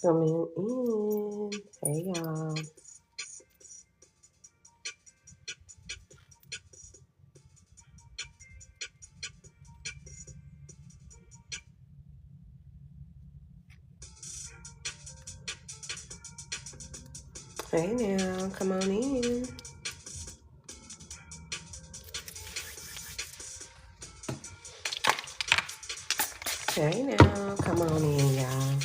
Coming in. Hey, y'all. Hey, now. Come on in. Hey, now. Come on in, y'all.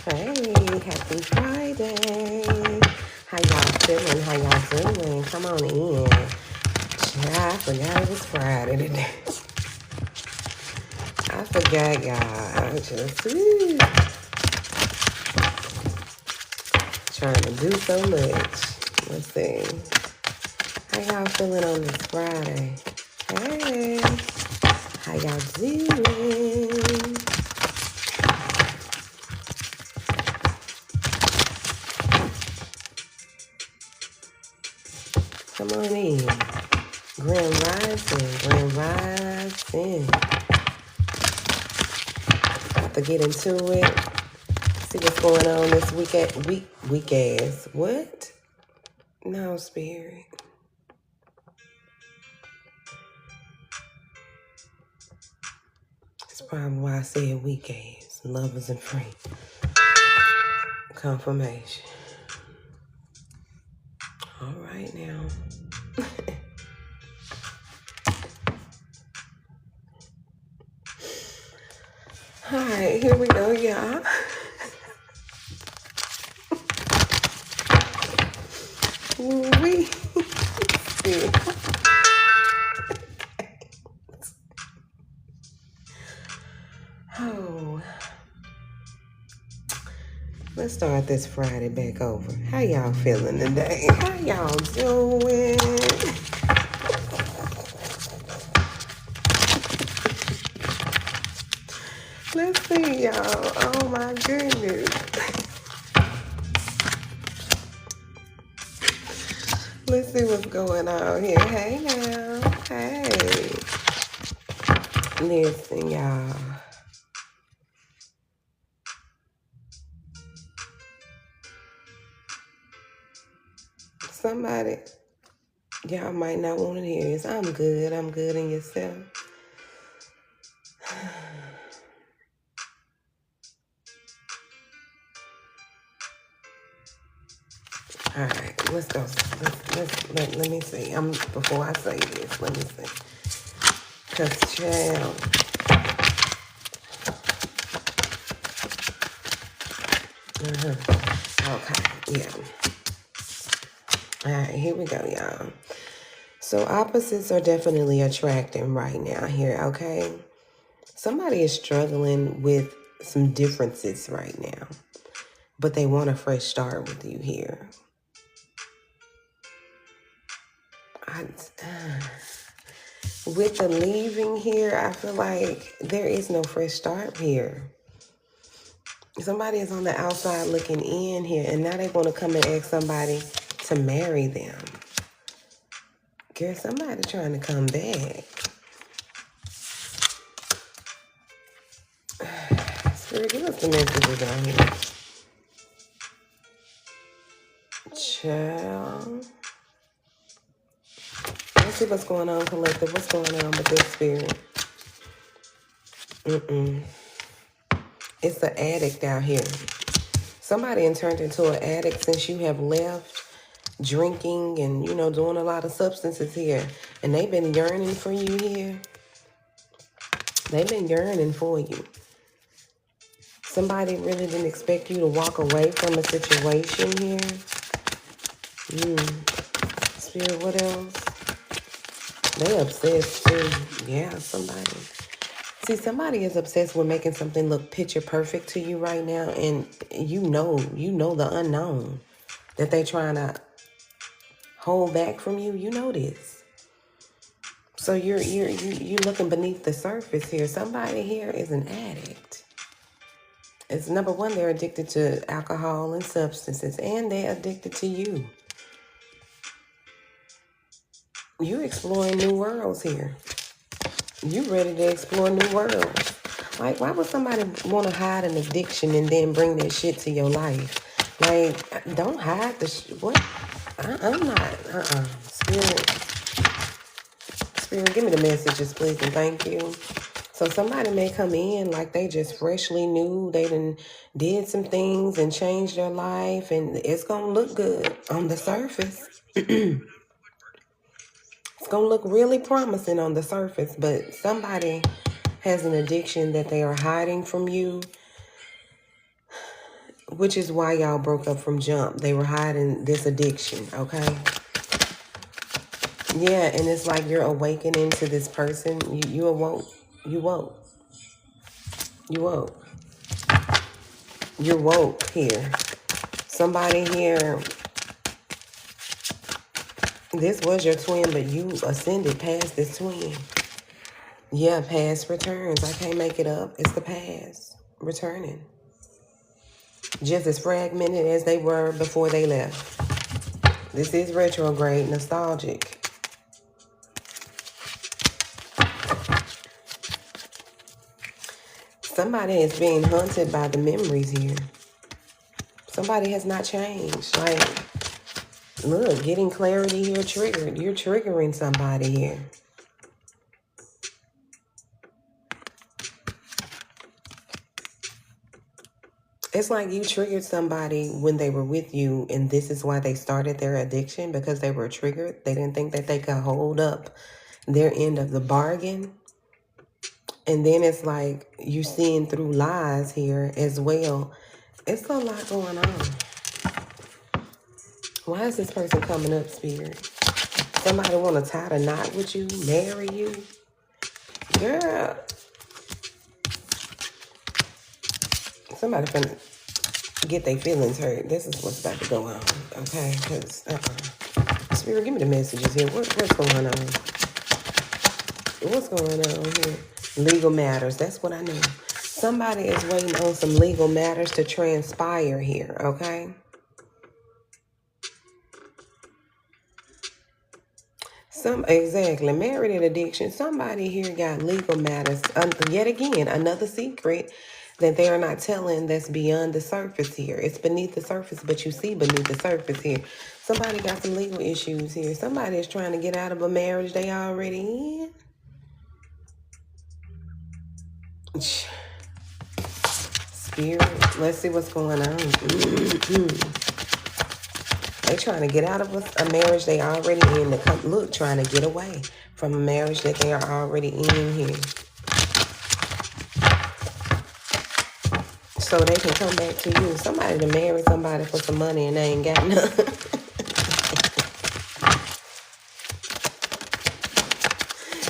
Hey, happy Friday. How y'all feeling? How y'all doing? Come on in. I forgot it was Friday today. I forgot, y'all. I'm just trying to do so much. Let's see. How y'all feeling on this Friday? Hey, how y'all doing? Come on in. Grand Rising, Grand Rising. About to get into it. See what's going on this week-ass. What? No, Spirit. That's probably why I said week-ass. Love isn't free. Confirmation. All right now. All right, here we go, y'all. We see. Oh, let's start this Friday back over. How y'all feeling today? How y'all doing? Let's see, y'all. Oh my goodness. Let's see what's going on here. Hey now. Hey. Listen, y'all. Somebody, y'all might not want to hear this. I'm good in yourself. All right, let's go. Let me see. Before I say this, let me see. Cause child. Okay, yeah. All right, here we go, y'all. So opposites are definitely attracting right now here, okay? Somebody is struggling with some differences right now, but they want a fresh start with you here. With the leaving here, I feel like there is no fresh start here. Somebody is on the outside looking in here, and now they want to come and ask somebody to marry them. Girl, somebody trying to come back. Spirit, give us the messages on here. Child. Let's see what's going on, collective. What's going on with this spirit? It's the addict out here. Somebody has turned into an addict since you have left, drinking and, doing a lot of substances here. And they've been yearning for you here. They've been yearning for you. Somebody really didn't expect you to walk away from a situation here. Spirit, what else? They obsessed too. Yeah, somebody. See, somebody is obsessed with making something look picture perfect to you right now, and you know the unknown that they're trying to hold back from you. You know this. So you're looking beneath the surface here. Somebody here is an addict. It's number one, they're addicted to alcohol and substances, and they're addicted to you. You're exploring new worlds here. You ready to explore new worlds. Like, why would somebody want to hide an addiction and then bring that shit to your life? Like, don't hide the what? I'm not, Spirit, give me the messages, please, and thank you. So somebody may come in like they just freshly knew. They did some things and changed their life, and it's going to look good on the surface. It's going to look really promising on the surface, but somebody has an addiction that they are hiding from you, which is why y'all broke up from jump. They were hiding this addiction, okay? Yeah, and it's like you're awakening to this person. You awoke. You woke. You woke. You're woke here. Somebody here, this was your twin, but you ascended past this twin. Yeah, past returns. I can't make it up. It's the past returning. Just as fragmented as they were before they left. This is retrograde, nostalgic. Somebody is being haunted by the memories here. Somebody has not changed. Like, look, getting clarity here triggered. You're triggering somebody here. It's like you triggered somebody when they were with you, and this is why they started their addiction, because they were triggered. They didn't think that they could hold up their end of the bargain. And then it's like you seeing through lies here as well. It's a lot going on. Why is this person coming up, Spirit? Somebody want to tie the knot with you, marry you? Girl. Somebody finna get their feelings hurt. This is what's about to go on, okay? Because, Spirit, give me the messages here. What's going on? What's going on here? Legal matters. That's what I know. Somebody is waiting on some legal matters to transpire here, okay? Exactly. Married at addiction. Somebody here got legal matters. Yet again, another secret that they are not telling that's beyond the surface here. It's beneath the surface, but you see beneath the surface here. Somebody got some legal issues here. Somebody is trying to get out of a marriage they already in. Spirit, let's see what's going on. They trying to get out of a marriage they already in. Look, trying to get away from a marriage that they are already in here. So they can come back to you. Somebody to marry somebody for some money and they ain't got none.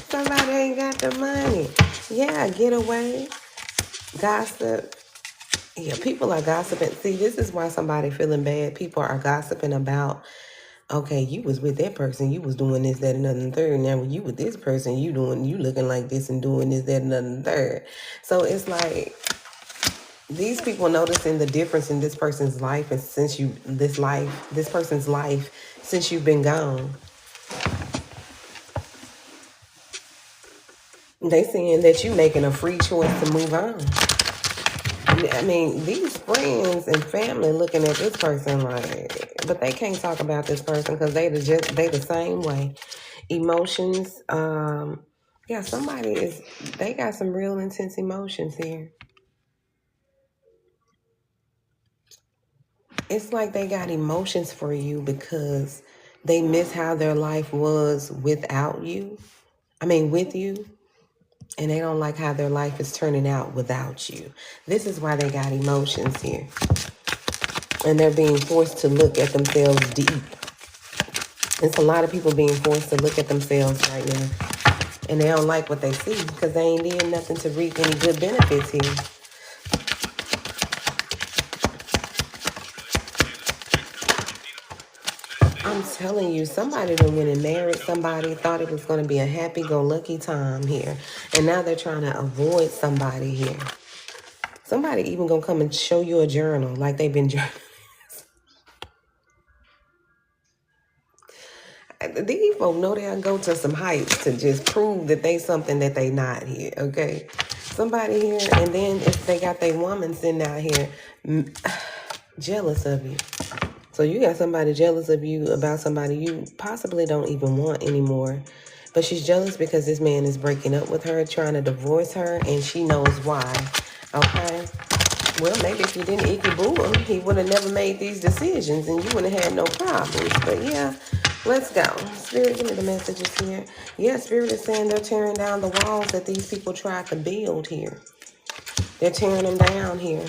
Somebody ain't got the money. Yeah, get away. Gossip. Yeah, people are gossiping. See, this is why somebody feeling bad. People are gossiping about, okay, you was with that person, you was doing this, that, another, and third. Now when you with this person, you looking like this and doing this, that, another, and third. So it's like these people noticing the difference in this person's life, and this person's life since you've been gone. They saying that you making a free choice to move on. I mean, these friends and family looking at this person like, but they can't talk about this person because they the same way. Emotions, yeah, they got some real intense emotions here. It's like they got emotions for you because they miss how their life was without you. I mean, with you. And they don't like how their life is turning out without you. This is why they got emotions here. And they're being forced to look at themselves deep. It's a lot of people being forced to look at themselves right now And they don't like what they see because they ain't did nothing to reap any good benefits here. I'm telling you, somebody that went and married somebody, thought it was going to be a happy-go-lucky time here. And now they're trying to avoid somebody here. Somebody even going to come and show you a journal like they've been journaling. These folks know they'll go to some heights to just prove that they something that they not here, okay? Somebody here, and then if they got their woman sitting out here jealous of you. So you got somebody jealous of you about somebody you possibly don't even want anymore. But she's jealous because this man is breaking up with her, trying to divorce her, and she knows why, okay? Well, maybe if you didn't icky-boo him, he would have never made these decisions, and you wouldn't have had no problems. But yeah, let's go. Spirit, give me the messages here. Yeah, Spirit is saying they're tearing down the walls that these people tried to build here. They're tearing them down here.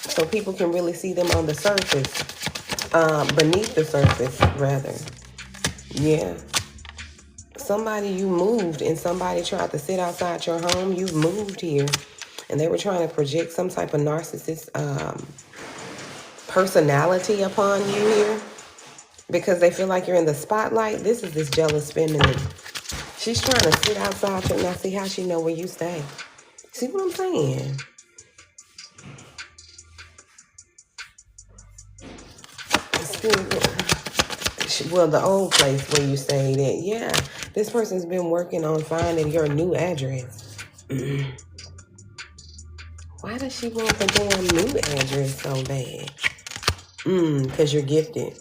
So people can really see them on the surface. Beneath the surface, rather. Yeah. Somebody you moved and somebody tried to sit outside your home. You've moved here. And they were trying to project some type of narcissist personality upon you here. Because they feel like you're in the spotlight. This is this jealous feminine. She's trying to sit outside your... Now see how she know where you stay. See what I'm saying? Well, the old place where you stayed at. Yeah. This person's been working on finding your new address. Why does she want the damn new address so bad? Because you're gifted.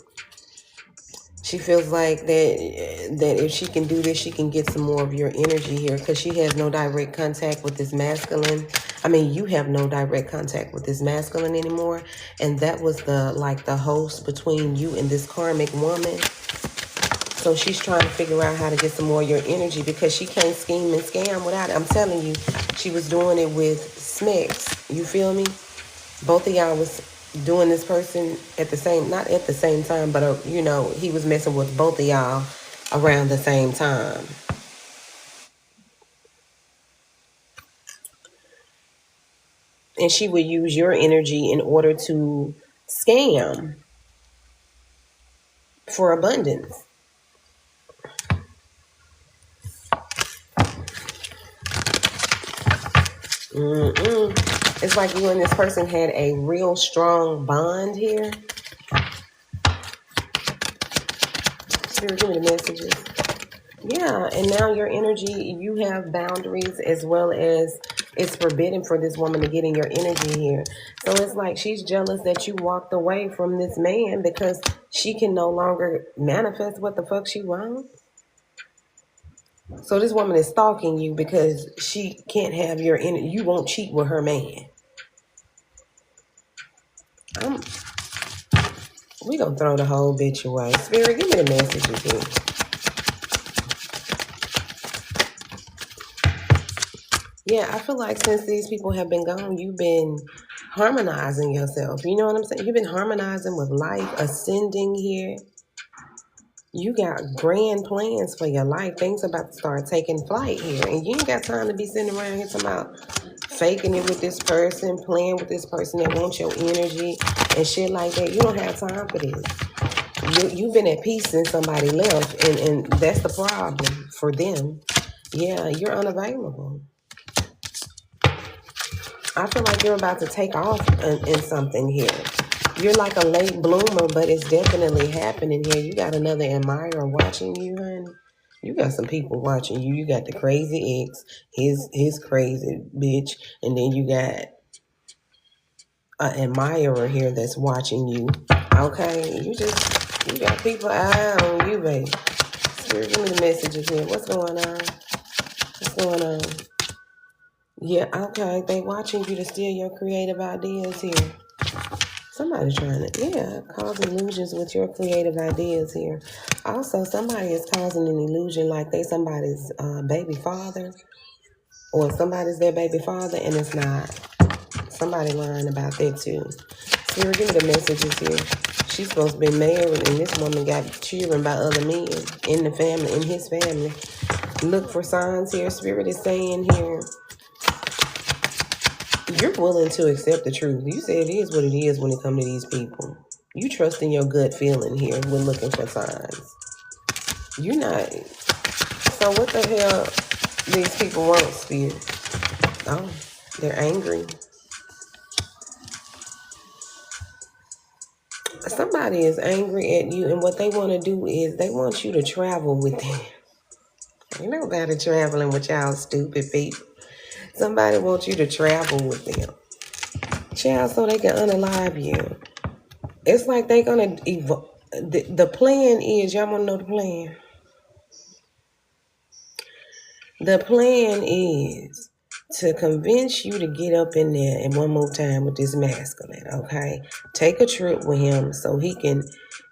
She feels like that if she can do this, she can get some more of your energy here because she has no direct contact with this masculine. I mean, you have no direct contact with this masculine anymore. And that was the host between you and this karmic woman. So she's trying to figure out how to get some more of your energy because she can't scheme and scam without it. I'm telling you, she was doing it with Smex. You feel me? Both of y'all was doing this person at the same, not at the same time, but, you know, he was messing with both of y'all around the same time. And she would use your energy in order to scam for abundance. It's like you and this person had a real strong bond here. Spirit, give me the messages. Yeah, and now your energy, you have boundaries as well as it's forbidden for this woman to get in your energy here. So it's like she's jealous that you walked away from this man because she can no longer manifest what the fuck she wants. So this woman is stalking you because she can't have your energy. You won't cheat with her man. We gonna throw the whole bitch away. Spirit, give me the messages here. Yeah, I feel like since these people have been gone, you've been harmonizing yourself. You know what I'm saying? You've been harmonizing with life, ascending here. You got grand plans for your life. Things about to start taking flight here. And you ain't got time to be sitting around here talking about faking it with this person, playing with this person that wants your energy and shit like that. You don't have time for this. You've been at peace since somebody left, and that's the problem for them. Yeah, you're unavailable. I feel like you're about to take off in something here. You're like a late bloomer, but it's definitely happening here. You got another admirer watching you, honey. You got some people watching you. You got the crazy ex, his crazy bitch, and then you got an admirer here that's watching you. Okay, you got people eye on you, baby. Spirit, give me the messages here. What's going on? What's going on? Yeah, okay. They watching you to steal your creative ideas here. Somebody's trying to, cause illusions with your creative ideas here. Also, somebody is causing an illusion like they somebody's baby father, or somebody's their baby father, and it's not. Somebody lying about that too. Spirit, give me the messages here. she's supposed to be married, and this woman got children by other men in the family, in his family. Look for signs here. Spirit is saying here, you're willing to accept the truth. You say it is what it is when it comes to these people. You trust in your gut feeling here when looking for signs. You're not. So what the hell these people want, Spirit? Oh, they're angry. Somebody is angry at you, and what they want to do is they want you to travel with them. Ain't nobody traveling with y'all stupid people. Somebody wants you to travel with them. Child, so they can unalive you. It's like they're going to evolve. The plan is, y'all want to know the plan? The plan is to convince you to get up in there and one more time with this masculine, okay? Take a trip with him so he can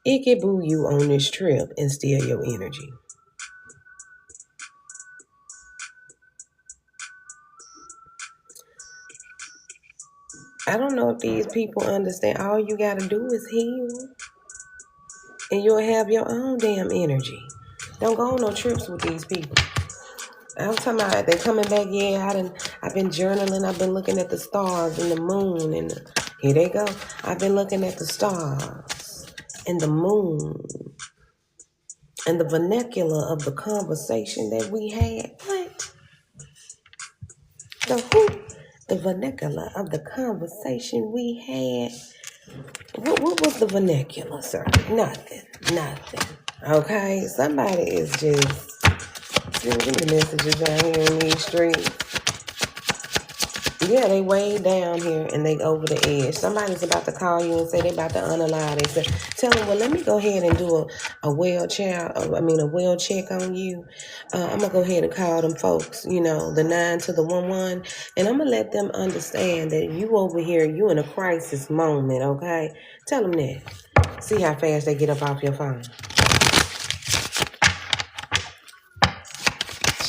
icky-boo you on this trip and steal your energy. I don't know if these people understand. All you got to do is heal. And you'll have your own damn energy. Don't go on no trips with these people. I'm talking about they coming back. Yeah, I've been journaling. I've been looking at the stars and the moon. And here they go. I've been looking at the stars and the moon and the vernacular of the conversation that we had. What? The vernacular of the conversation we had. What was the vernacular, sir? Nothing. Okay? Somebody is just... Give me the messages out here in these streets. Yeah, they way down here and they over the edge. Somebody's about to call you and say they about to unalive. They say, tell them, well, let me go ahead and do a well check on you. I'm going to go ahead and call them folks, the 9 to the 11. And I'm going to let them understand that you over here, you in a crisis moment, okay? Tell them that. See how fast they get up off your phone.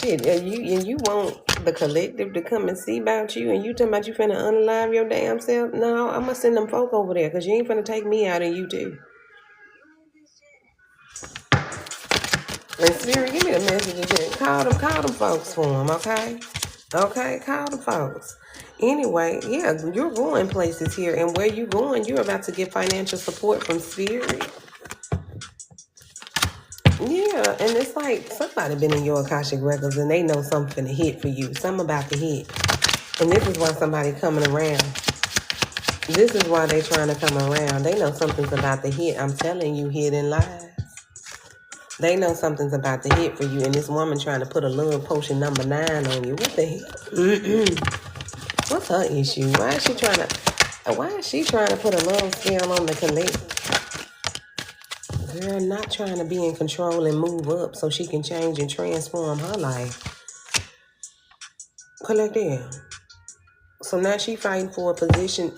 Shit, you want the collective to come and see about you, and you talking about you finna unalive your damn self? No, I'm gonna send them folk over there, because you ain't finna take me out and you too. And Spirit, give me the messages here. Call them folks for them, okay? Okay, call the folks. Anyway, yeah, you're going places here, and where you going, you're about to get financial support from Spirit. Yeah, and it's like somebody been in your Akashic Records and they know something to hit for you. Something about to hit. And this is why somebody coming around. This is why they trying to come around. They know something's about to hit. I'm telling you, hidden lies. They know something's about to hit for you. And this woman trying to put a love potion number 9 on you. What the hell? What's her issue? Why is she trying to put a love spell on the collective? Girl, not trying to be in control and move up so she can change and transform her life. Collective. So now she fighting for a position.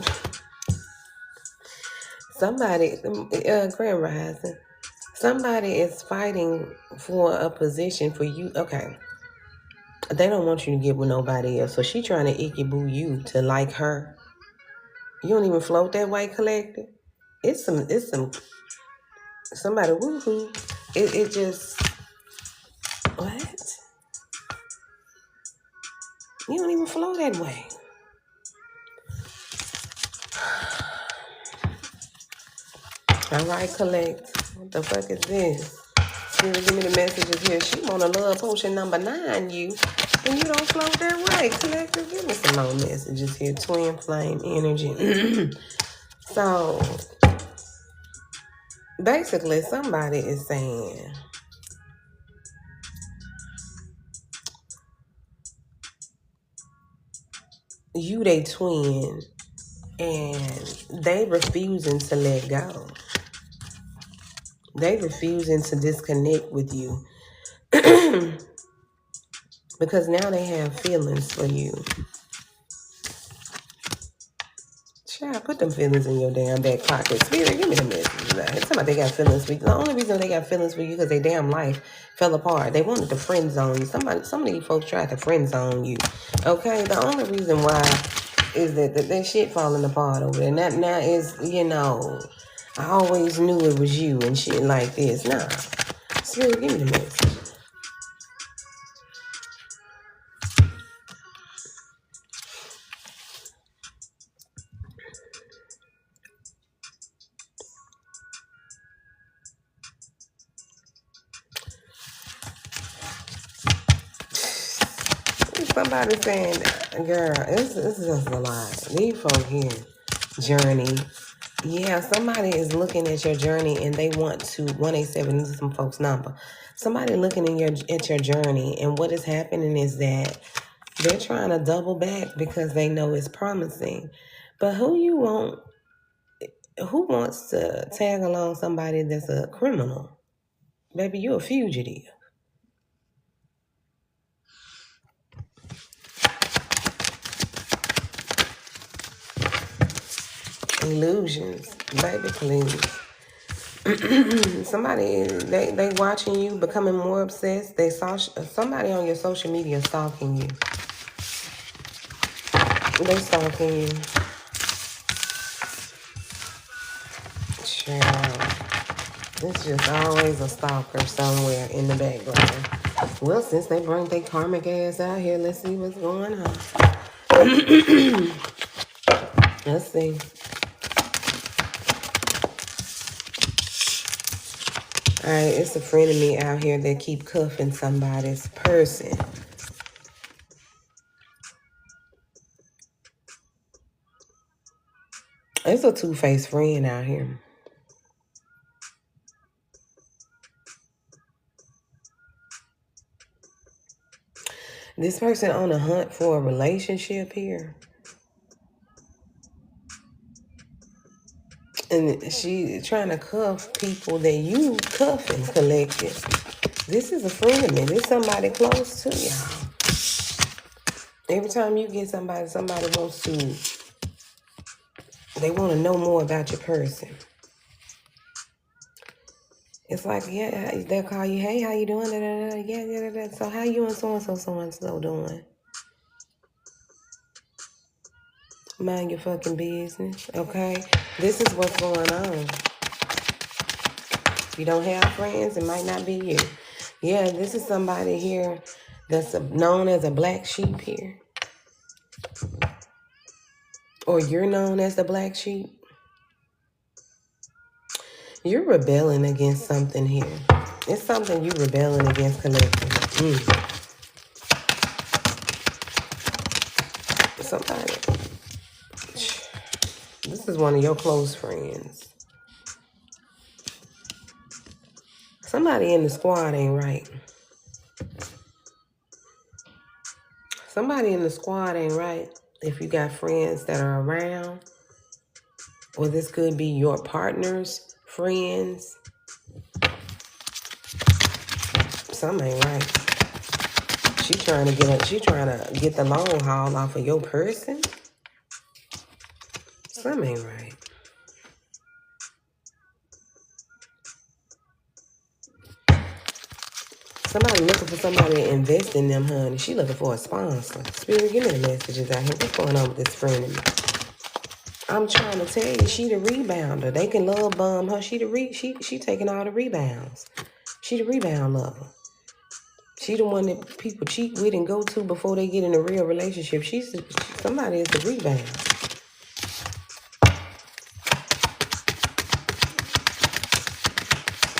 Somebody, Grand Rising. Somebody is fighting for a position for you. Okay. They don't want you to get with nobody else. So she trying to icky-boo you to like her. You don't even float that way, Collective. It's some somebody woohoo. It just, what? You don't even flow that way. All right, Collect. What the fuck is this? Spirit, give me the messages here. She want a love potion number 9, you. And you don't float that way. Collective, give me some more messages here. Twin flame energy. So, basically, somebody is saying, you they twin, and they refusing to let go. They refusing to disconnect with you. Because now they have feelings for you. Child, put them feelings in your damn back pocket. Spirit, give me the message. It's about they got feelings for you. The only reason they got feelings for you because their damn life fell apart. They wanted to friend zone you. Some of these folks tried to friend zone you. Okay? The only reason why is that shit falling apart over there. And that now is, I always knew it was you and shit like this. Nah. Spirit, give me the message. Somebody saying, girl, this is just a lot. These folk here, journey. Yeah, somebody is looking at your journey and they want to, 187, this is some folks' number. Somebody looking at your journey, and what is happening is that they're trying to double back because they know it's promising. But who wants to tag along somebody that's a criminal? Baby, you're a fugitive. Illusions. Baby, please. Somebody, they watching you, becoming more obsessed. They saw somebody on your social media stalking you. They stalking you. Child. It's just always a stalker somewhere in the background. Well, since they bring their karmic ass out here, let's see what's going on. Let's see. All right, it's a friend of me out here that keep cuffing somebody's person. It's a two-faced friend out here. This person on a hunt for a relationship here. And she trying to cuff people that you cuffing collective. This is a friend of me. This is somebody close to y'all. Every time you get somebody wants to, they want to know more about your person. It's like, yeah, they'll call you, hey, how you doing? Da, da, da. Yeah, yeah, da, da. So how you and so-and-so doing? Mind your fucking business, okay? This is what's going on. If you don't have friends, it might not be you. Yeah, this is somebody here that's known as a black sheep here. Or you're known as the black sheep. You're rebelling against something here. It's something you're rebelling against collectively. Somebody. This is one of your close friends. Somebody in the squad ain't right. Somebody in the squad ain't right. If you got friends that are around, or this could be your partner's friends. Something ain't right. She trying to get the long haul off of your person. Something ain't right. Somebody looking for somebody to invest in them, honey. She looking for a sponsor. Spirit, give me the messages out here. What's going on with this friend of me? I'm trying to tell you, she the rebounder. They can love bomb her. She taking all the rebounds. She the rebound lover. She the one that people cheat with and go to before they get in a real relationship. Somebody is the rebound.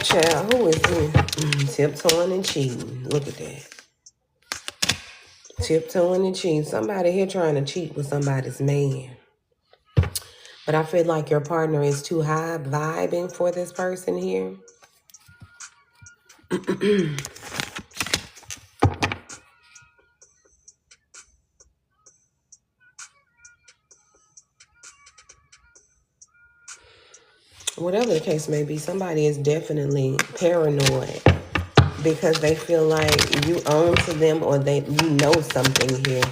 Child, who is this? Tiptoeing and cheating. Look at that. Tiptoeing and cheating. Somebody here trying to cheat with somebody's man. But I feel like your partner is too high vibing for this person here. Whatever the case may be, somebody is definitely paranoid because they feel like you own to them or you know something here.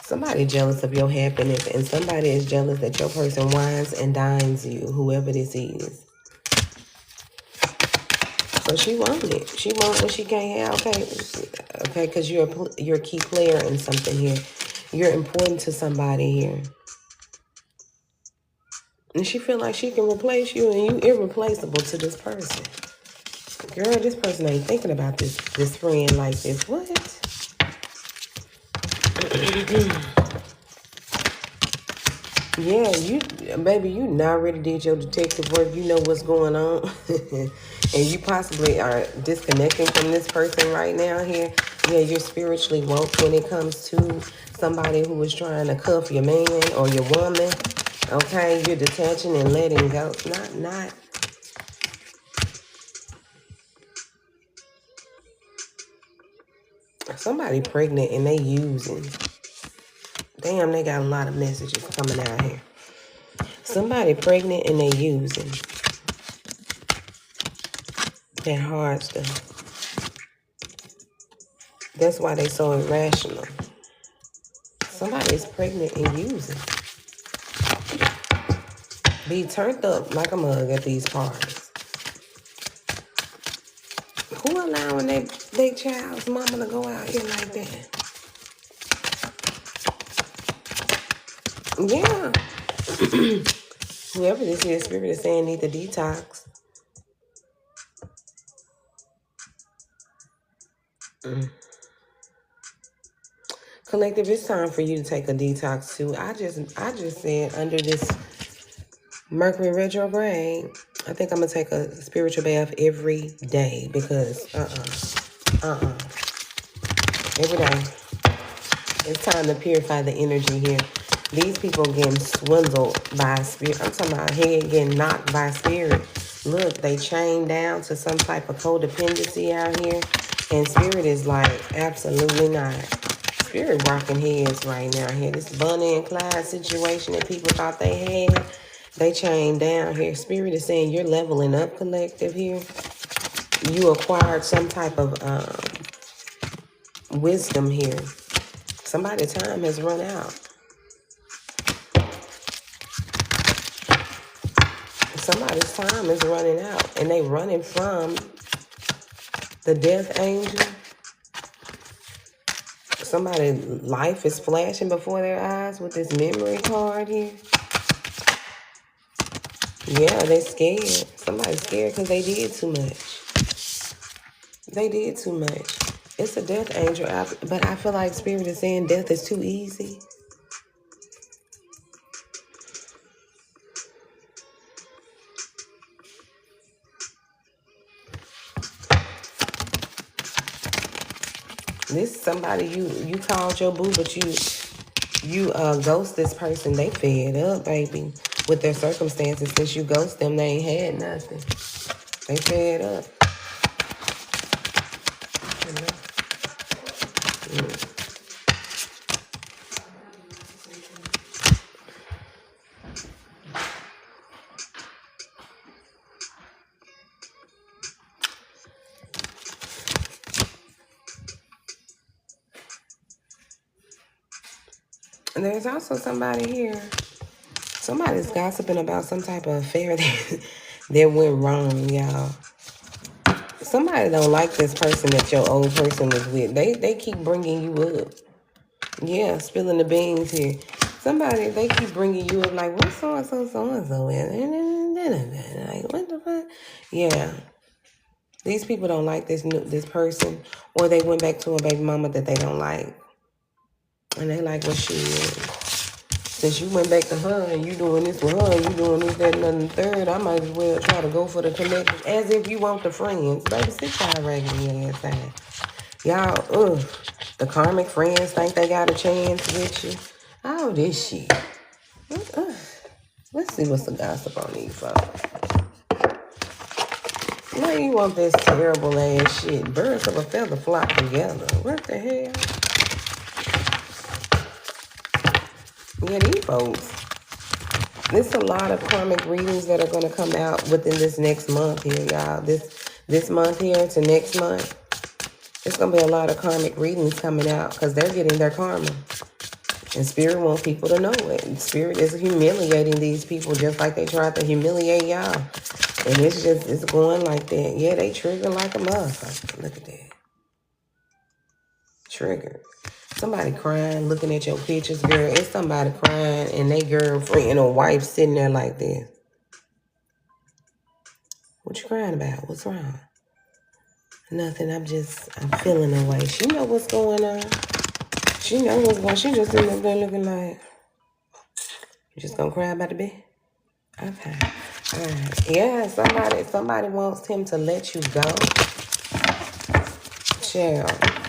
Somebody jealous of your happiness, and somebody is jealous that your person wines and dines you, whoever this is. So she wants it. She wants what she can't have. Okay, because you're a key player in something here. You're important to somebody here. And she feel like she can replace you and you irreplaceable to this person. Girl, this person ain't thinking about this friend like this. What? Yeah, baby, you already did your detective work. You know what's going on. And you possibly are disconnecting from this person right now here. Yeah, you're spiritually woke when it comes to somebody who is trying to cuff your man or your woman. Okay, you're detaching and letting go. Not. Somebody pregnant and they using. Damn, they got a lot of messages coming out here. Somebody pregnant and they using. That hard stuff. That's why they so irrational. Somebody's pregnant and using. Be turned up like a mug at these parties. Who allowing their child's mama to go out here like that? Yeah. Whoever this is, spirit is saying need to detox. Collective, it's time for you to take a detox too. I just said under this Mercury retrograde, I think I'm gonna take a spiritual bath every day because every day. It's time to purify the energy here. These people getting swindled by spirit. I'm talking about head getting knocked by spirit. Look, they chained down to some type of codependency out here. And spirit is like, absolutely not. Spirit rocking heads right now here. This Bonnie and Clyde situation that people thought they had, they chained down here. Spirit is saying you're leveling up, collective here. You acquired some type of wisdom here. Somebody's time has run out. Somebody's time is running out. And they running from the death angel. Somebody's life is flashing before their eyes with this memory card here. Yeah, they're scared. Somebody's scared because they did too much. They did too much. It's a death angel, but I feel like spirit is saying death is too easy. This is somebody you called your boo, but you ghost this person. They fed up, baby, with their circumstances. Since you ghost them, they ain't had nothing. They fed up. And there's also somebody here. Somebody's gossiping about some type of affair that went wrong, y'all. Somebody don't like this person that your old person was with. They keep bringing you up. Yeah, spilling the beans here. Somebody, they keep bringing you up like, what's so-and-so in? Like, what the fuck? Yeah. These people don't like this person, or they went back to a baby mama that they don't like. And they like what she is. Since you went back to her and you doing this with her, you doing this, that, and the third, I might as well try to go for the connection. As if you want the friends. Baby, sit y'all regular ass down. Y'all, the karmic friends think they got a chance with you. All this shit. Let's see what's the gossip on these folks. Now you want this terrible ass shit. Birds of a feather flock together. What the hell? Yeah, these folks. There's a lot of karmic readings that are going to come out within this next month here, y'all. This month here to next month. There's going to be a lot of karmic readings coming out because they're getting their karma. And Spirit wants people to know it. And Spirit is humiliating these people just like they tried to humiliate y'all. And it's going like that. Yeah, they trigger like a motherfucker. Look at that. Trigger. Somebody crying, looking at your pictures, girl. It's somebody crying and they girlfriend or wife sitting there like this. What you crying about? What's wrong? Nothing. I'm feeling away. She know what's going on. She know what's going on. She just sitting up there looking like, you just gonna cry about the bed? Okay. All right. Yeah, somebody wants him to let you go. Child.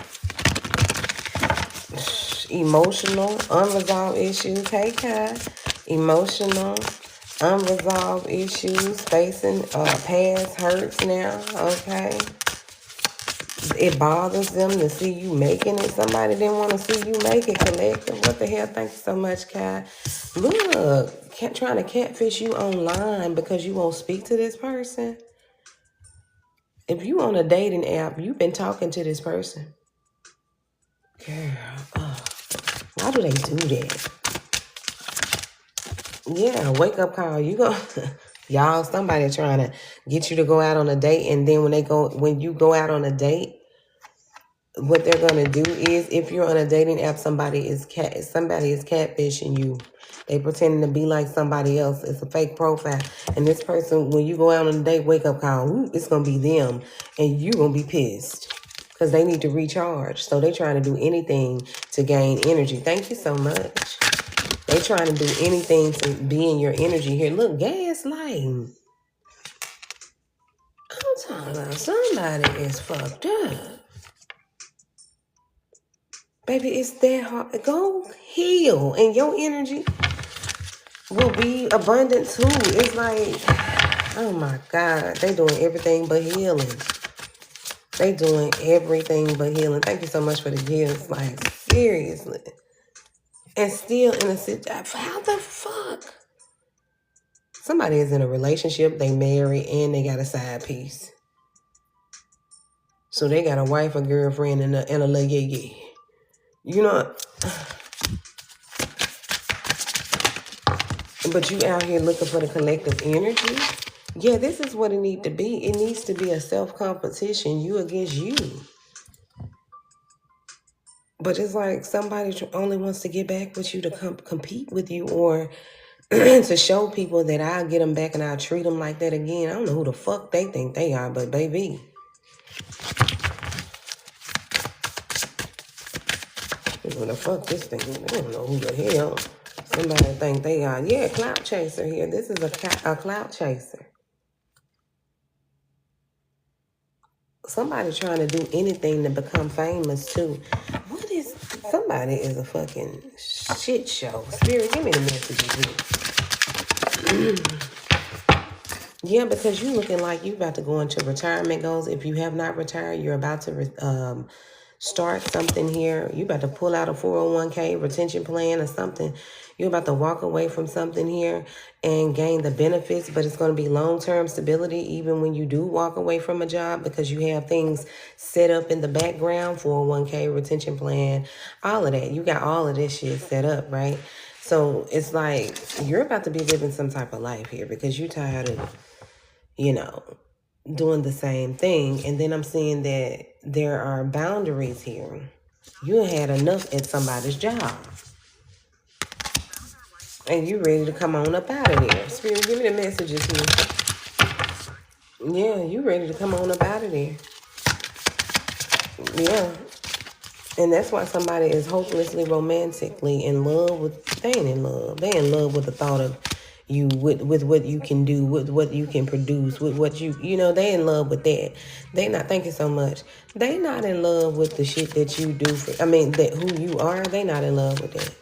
Emotional, unresolved issues. Hey, Kai. Emotional, unresolved issues. Facing past hurts now. Okay. It bothers them to see you making it. Somebody didn't want to see you make it. Collective. What the hell? Thank you so much, Kai. Look, trying to catfish you online because you won't speak to this person. If you on a dating app, you've been talking to this person. Girl, why do they do that? Yeah, wake up call. You go, y'all. Somebody trying to get you to go out on a date, and then when you go out on a date, what they're gonna do is, if you're on a dating app, somebody is catfishing you. They pretending to be like somebody else. It's a fake profile, and this person, when you go out on a date, wake up call. It's gonna be them, and you gonna be pissed because they need to recharge. So they trying to do anything to gain energy. Thank you so much. They trying to do anything to be in your energy here. Look, gaslighting. I'm talking about somebody is fucked up. Baby, it's that hard. Go heal. And your energy will be abundant too. It's like, oh my God. They doing everything but healing. They doing everything but healing. Thank you so much for the gifts. Like, seriously. And still in a situation. How the fuck? Somebody is in a relationship. They married and they got a side piece. So they got a wife, a girlfriend, and a little yeah. You know, but you out here looking for the collective energy. Yeah, this is what it needs to be. It needs to be a self-competition, you against you. But it's like somebody only wants to get back with you to compete with you, or to show people that I'll get them back and I'll treat them like that again. I don't know who the fuck they think they are, but baby. Who the fuck this thing? I don't know who the hell somebody think they are. Yeah, clout chaser here. This is a clout chaser. Somebody trying to do anything to become famous too. What is, somebody is a fucking shit show. Spirit, give me the messages here. Yeah, because you looking like you about to go into retirement goals. If you have not retired, you're about to start something here. You about to pull out a 401k retention plan or something. You're about to walk away from something here and gain the benefits, but it's going to be long-term stability even when you do walk away from a job, because you have things set up in the background, 401k retention plan, all of that. You got all of this shit set up, right? So it's like you're about to be living some type of life here because you're tired of, you know, doing the same thing. And then I'm seeing that there are boundaries here. You had enough at somebody's job. And you ready to come on up out of there. Spirit, give me the messages here. Yeah, you ready to come on up out of there. Yeah. And that's why somebody is hopelessly romantically in love with, they ain't in love. They in love with the thought of you, with what you can do, with what you can produce, with what you know, they in love with that. They not, thank you so much. They not in love with the shit that you do for, that who you are, they not in love with that.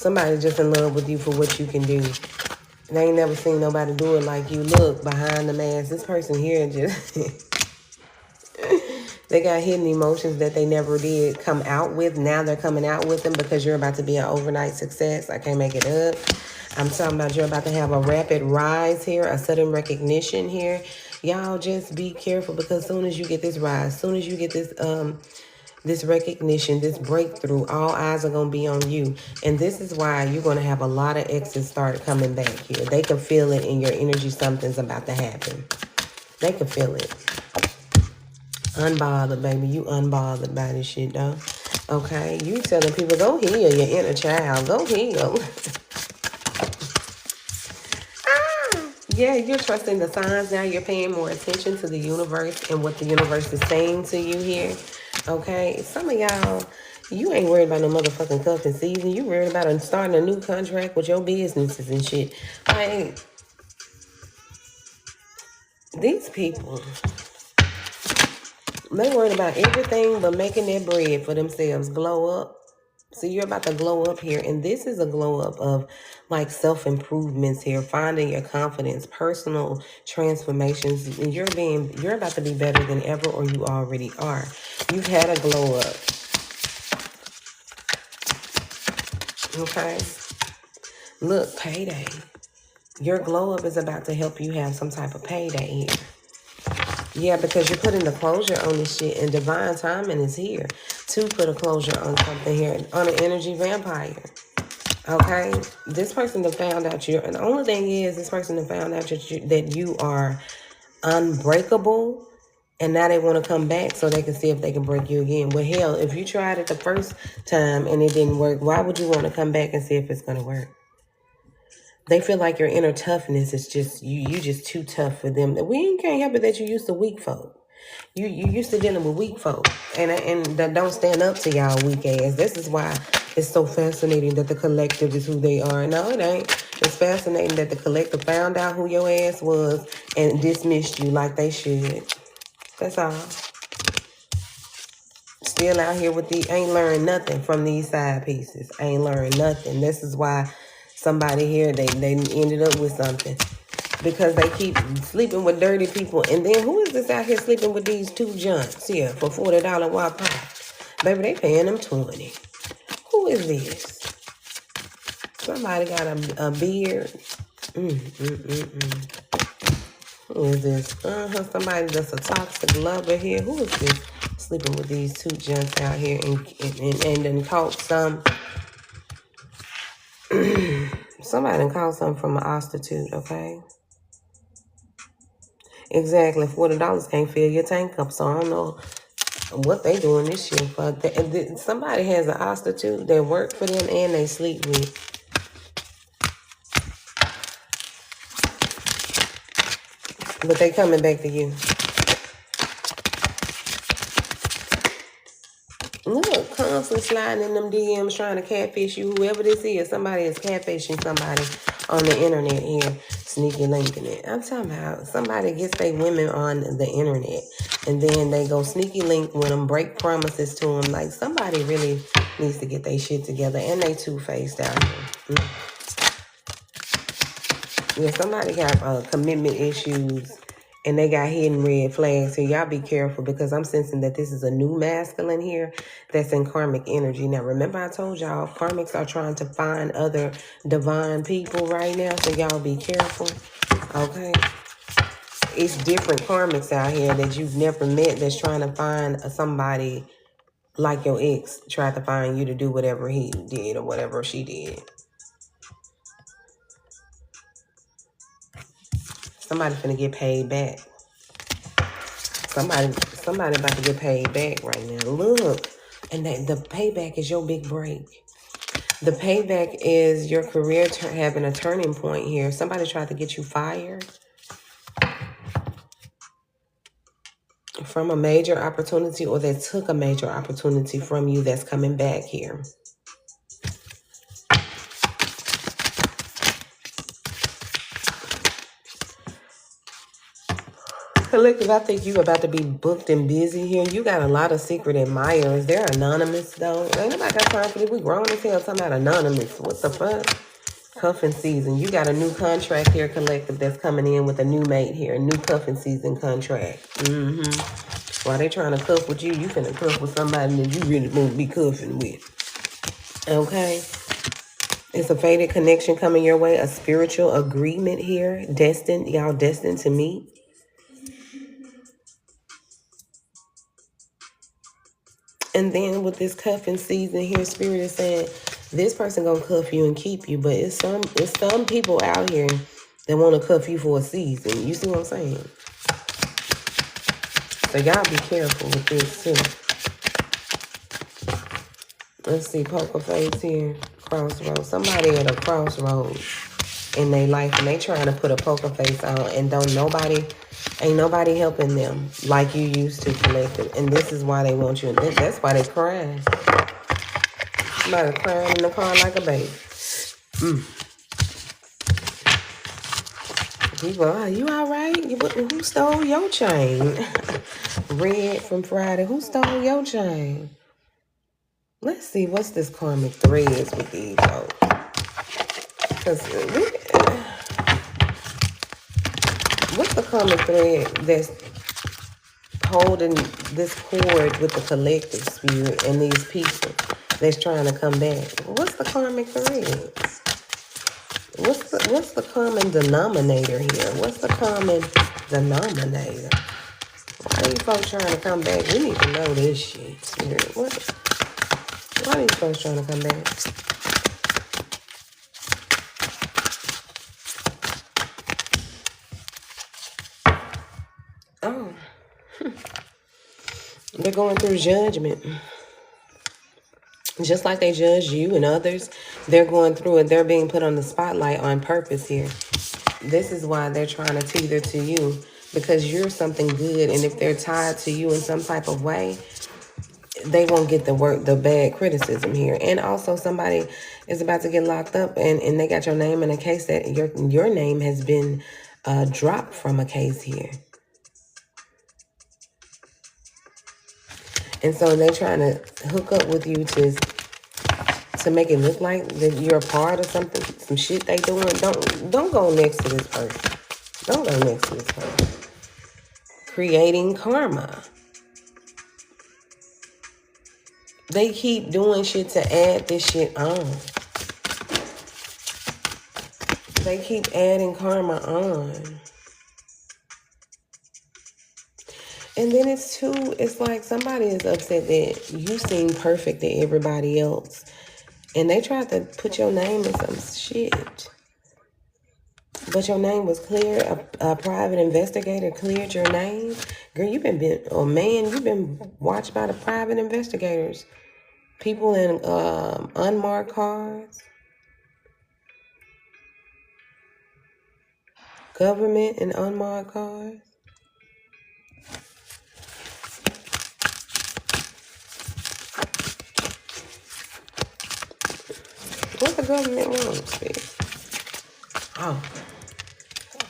Somebody just in love with you for what you can do. They ain't never seen nobody do it like you. Look, behind the mask, this person here just, they got hidden emotions that they never did come out with. Now they're coming out with them because you're about to be an overnight success. I can't make it up. I'm talking about you're about to have a rapid rise here, a sudden recognition here. Y'all just be careful, because as soon as you get this rise, as soon as you get this this recognition, this breakthrough, all eyes are going to be on you. And this is why you're going to have a lot of exes start coming back here. They can feel it in your energy. Something's about to happen. They can feel it. Unbothered, baby. You unbothered by this shit, though. Okay, you telling people, go heal your inner child. Go heal. Yeah, you're trusting the signs now. You're paying more attention to the universe and what the universe is saying to you here. Okay, some of y'all, you ain't worried about no motherfucking cuffing season. You worried about starting a new contract with your businesses and shit. Like, these people, they worried about everything but making their bread for themselves. Glow up. So you're about to glow up here. And this is a glow up of like self-improvements here, finding your confidence, personal transformations. And you're about to be better than ever, or you already are. You've had a glow up. Okay. Look, payday. Your glow up is about to help you have some type of payday here. Yeah, because you're putting the closure on this shit, and divine timing is here to put a closure on something here, on an energy vampire. Okay? This person that found out and the only thing is, this person that found out that you are unbreakable, and now they want to come back so they can see if they can break you again. Well, hell, if you tried it the first time and it didn't work, why would you want to come back and see if it's going to work? They feel like your inner toughness is just, you just too tough for them. We can't help it that you used to weak folk. You used to dealing with weak folk. And that don't stand up to y'all weak ass. This is why it's so fascinating that the collective is who they are. No, it ain't. It's fascinating that the collective found out who your ass was and dismissed you like they should. That's all. Still out here with ain't learned nothing from these side pieces. Ain't learned nothing. This is why somebody here, they ended up with something. Because they keep sleeping with dirty people. And then who is this out here sleeping with these two junks here for $40 wild pop? Baby, they paying them $20. Who is this? Somebody got a beard. Who is this? Somebody that's a toxic lover here. Who is this sleeping with these two junks out here and then caught some? Somebody done caught something from a prostitute, okay? Exactly. $40 can't fill your tank up, so I don't know what they doing this year for. Somebody has a prostitute that work for them and they sleep with. But they coming back to you. Look, constantly sliding in them DMs trying to catfish you. Whoever this is, somebody is catfishing somebody on the internet here, sneaky linking it. I'm talking about somebody gets their women on the internet and then they go sneaky link with them, break promises to them. Like, somebody really needs to get their shit together, and they two-faced out here. Yeah, somebody got commitment issues and they got hidden red flags. So y'all be careful, because I'm sensing that this is a new masculine here that's in karmic energy. Now, remember I told y'all, karmics are trying to find other divine people right now. So y'all be careful, okay? It's different karmics out here that you've never met that's trying to find somebody like your ex tried to find you to do whatever he did or whatever she did. Somebody finna get paid back. Somebody about to get paid back right now. Look, and the payback is your big break. The payback is your career having a turning point here. Somebody tried to get you fired from a major opportunity, or they took a major opportunity from you that's coming back here. Collective, I think you about to be booked and busy here. You got a lot of secret admirers. They're anonymous, though. Ain't nobody got time for this. We grown as hell talking about anonymous. What the fuck? Cuffing season. You got a new contract here, collective, that's coming in with a new mate here. A new cuffing season contract. While they trying to cuff with you, you finna cuff with somebody that you really won't be cuffing with. Okay? It's a fated connection coming your way. A spiritual agreement here. Destined. Y'all destined to meet. And then with this cuffing season here, Spirit is saying this person gonna cuff you and keep you, but it's some people out here that want to cuff you for a season. You see what I'm saying? So y'all be careful with this too. Let's see, poker face here. Crossroads. Somebody at a crossroads in their life, and they trying to put a poker face on, and ain't nobody helping them like you used to, collective. And this is why they want you. And that's why they crying. Somebody crying in the car like a baby. People, you all right? Who stole your chain? Red from Friday. Who stole your chain? Let's see, what's this karmic threads with these folks? Because what's the karmic thread that's holding this cord with the collective spirit and these people that's trying to come back? What's the karmic threads? What's the common denominator here? What's the common denominator? Why are these folks trying to come back? We need to know this shit, spirit. Why are these folks trying to come back? Oh. They're going through judgment. Just like they judged you and others, they're going through it. They're being put on the spotlight on purpose here. This is why they're trying to teeter to you, because you're something good. And if they're tied to you in some type of way, they won't get the bad criticism here. And also somebody is about to get locked up, and they got your name in a case that your name has been dropped from a case here. And so they're trying to hook up with you to make it look like that you're a part of something, some shit they doing. Don't go next to this person. Don't go next to this person. Creating karma. They keep doing shit to add this shit on. They keep adding karma on. And then it's like somebody is upset that you seem perfect to everybody else. And they tried to put your name in some shit. But your name was clear. A private investigator cleared your name. Girl, you've been watched by the private investigators. People in unmarked cars. Government in unmarked cars. What the government wants, bitch? Oh.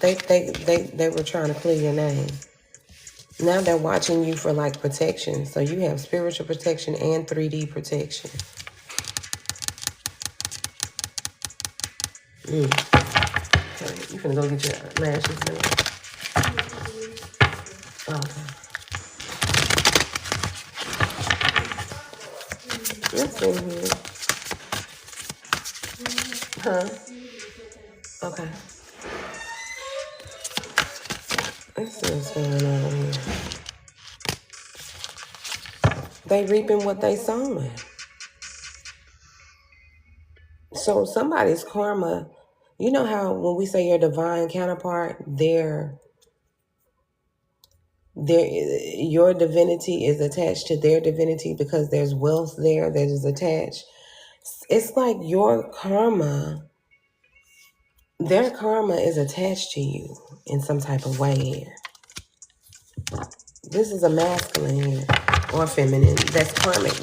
They were trying to clear your name. Now they're watching you for like protection. So you have spiritual protection and 3D protection. Okay, you finna go get your lashes done. Okay. Let's see here. Huh? Okay. Let's see what's going on here. They reaping what they sowing. So somebody's karma, you know how when we say your divine counterpart, your divinity is attached to their divinity because there's wealth there that is attached. It's like your karma, their karma is attached to you in some type of way here. This is a masculine here or feminine. That's karmic.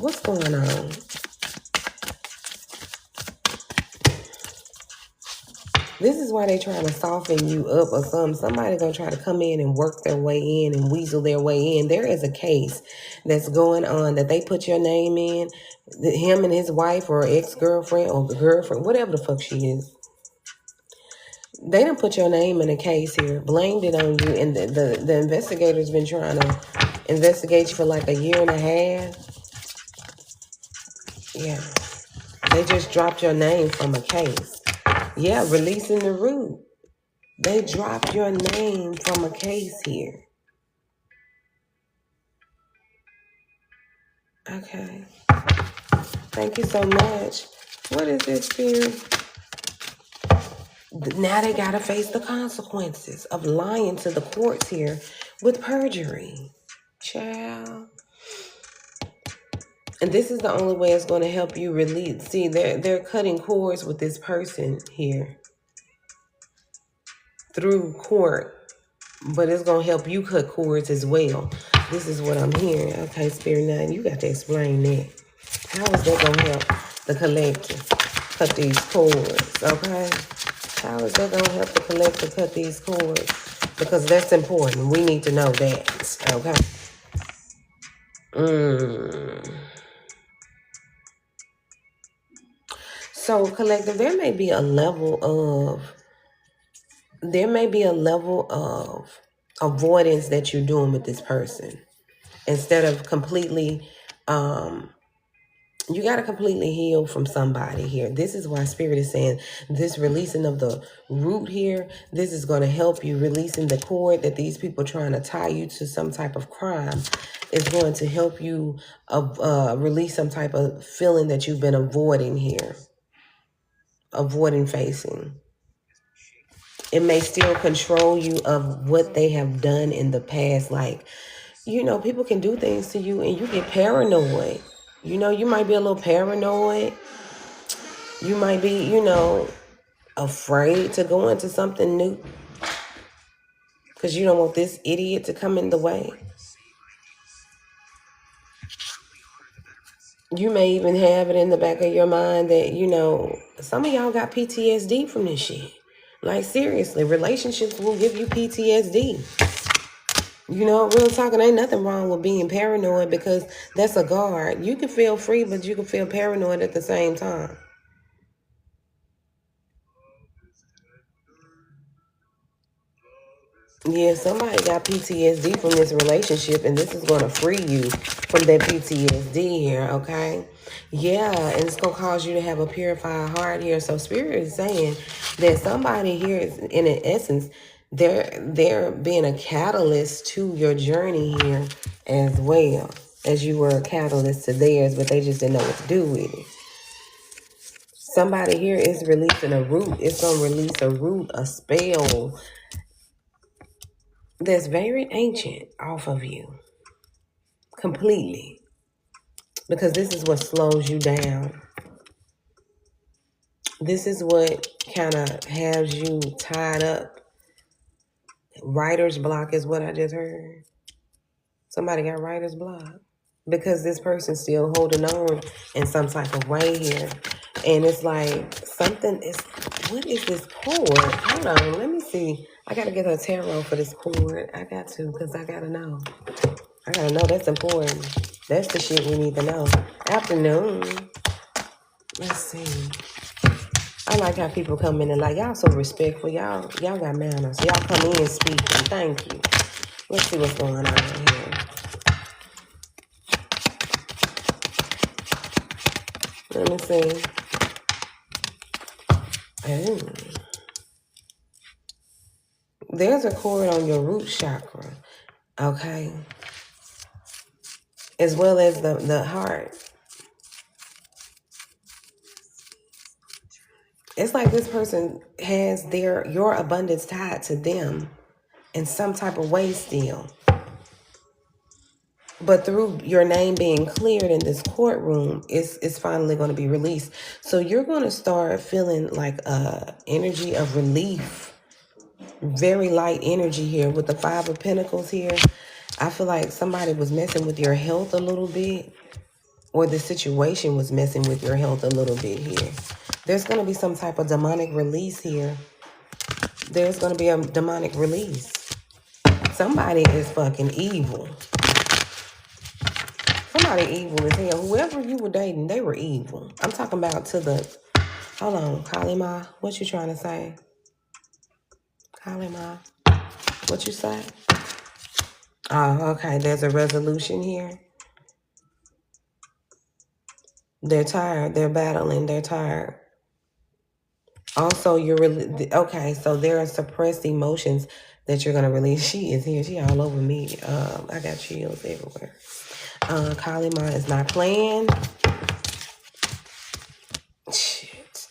What's going on? This is why they're trying to soften you up or something. Somebody gonna try to come in and work their way in and weasel their way in. There is a case that's going on that they put your name in. Him and his wife or ex-girlfriend or girlfriend, whatever the fuck she is. They done put your name in a case here, blamed it on you, and the investigator's been trying to investigate you for like a year and a half. Yeah. They just dropped your name from a case. Yeah, releasing the root. They dropped your name from a case here. Okay. Thank you so much. What is this, spirit? Now they gotta face the consequences of lying to the courts here with perjury. Child. And this is the only way it's going to help you release. See, they're cutting cords with this person here through court, but it's going to help you cut cords as well. This is what I'm hearing. Okay, Spirit 9, you got to explain that. How is that going to help the collective cut these cords, okay? How is that going to help the collective cut these cords? Because that's important. We need to know that, okay? So, collective, there may be a level of avoidance that you're doing with this person. Instead of completely, you got to completely heal from somebody here. This is why Spirit is saying this releasing of the root here, this is going to help you releasing the cord that these people trying to tie you to some type of crime. Is going to help you release some type of feeling that you've been avoiding here. Avoiding facing. It may still control you of what they have done in the past. Like, you know, people can do things to you and you get paranoid. You know, you might be a little paranoid. You might be, you know, afraid to go into something new. Because you don't want this idiot to come in the way. You may even have it in the back of your mind that, you know, some of y'all got PTSD from this shit. Like, seriously, relationships will give you PTSD. You know, real talking, ain't nothing wrong with being paranoid because that's a guard. You can feel free, but you can feel paranoid at the same time. Yeah, somebody got PTSD from this relationship, and this is going to free you from that PTSD here, okay? Yeah, and it's going to cause you to have a purified heart here. So Spirit is saying that somebody here is, in essence, they're being a catalyst to your journey here as well as you were a catalyst to theirs, but they just didn't know what to do with it. Somebody here is releasing a root. It's going to release a root, a spell that's very ancient off of you completely, because this is what slows you down. This is what kind of has you tied up. Writer's block is what I just heard. Somebody got writer's block because this person's still holding on in some type of way here, and it's like something is. What is this cord? Hold on, let me see. I gotta get a tarot for this cord. I got to, because I gotta know. I gotta know. That's important. That's the shit we need to know. Afternoon. Let's see. I like how people come in and like, y'all so respectful. Y'all got manners. Y'all come in speaking. Thank you. Let's see what's going on here. Let me see. Oh. There's a cord on your root chakra. Okay. As well as the heart. It's like this person has your abundance tied to them in some type of way still. But through your name being cleared in this courtroom, it's finally going to be released. So you're going to start feeling like energy of relief. Very light energy here with the 5 of Pentacles here. I feel like somebody was messing with your health a little bit. Or the situation was messing with your health a little bit here. There's going to be some type of demonic release here. There's going to be a demonic release. Somebody is fucking evil. Somebody evil as hell. Whoever you were dating, they were evil. I'm talking about to the... Hold on, Kalima. What you trying to say? Kalima. What you say? Oh, okay. There's a resolution here. They're tired. They're battling. They're tired. Also, okay, so there are suppressed emotions that you're going to release. She is here. She all over me. I got chills everywhere. Kalima is not playing. Shit.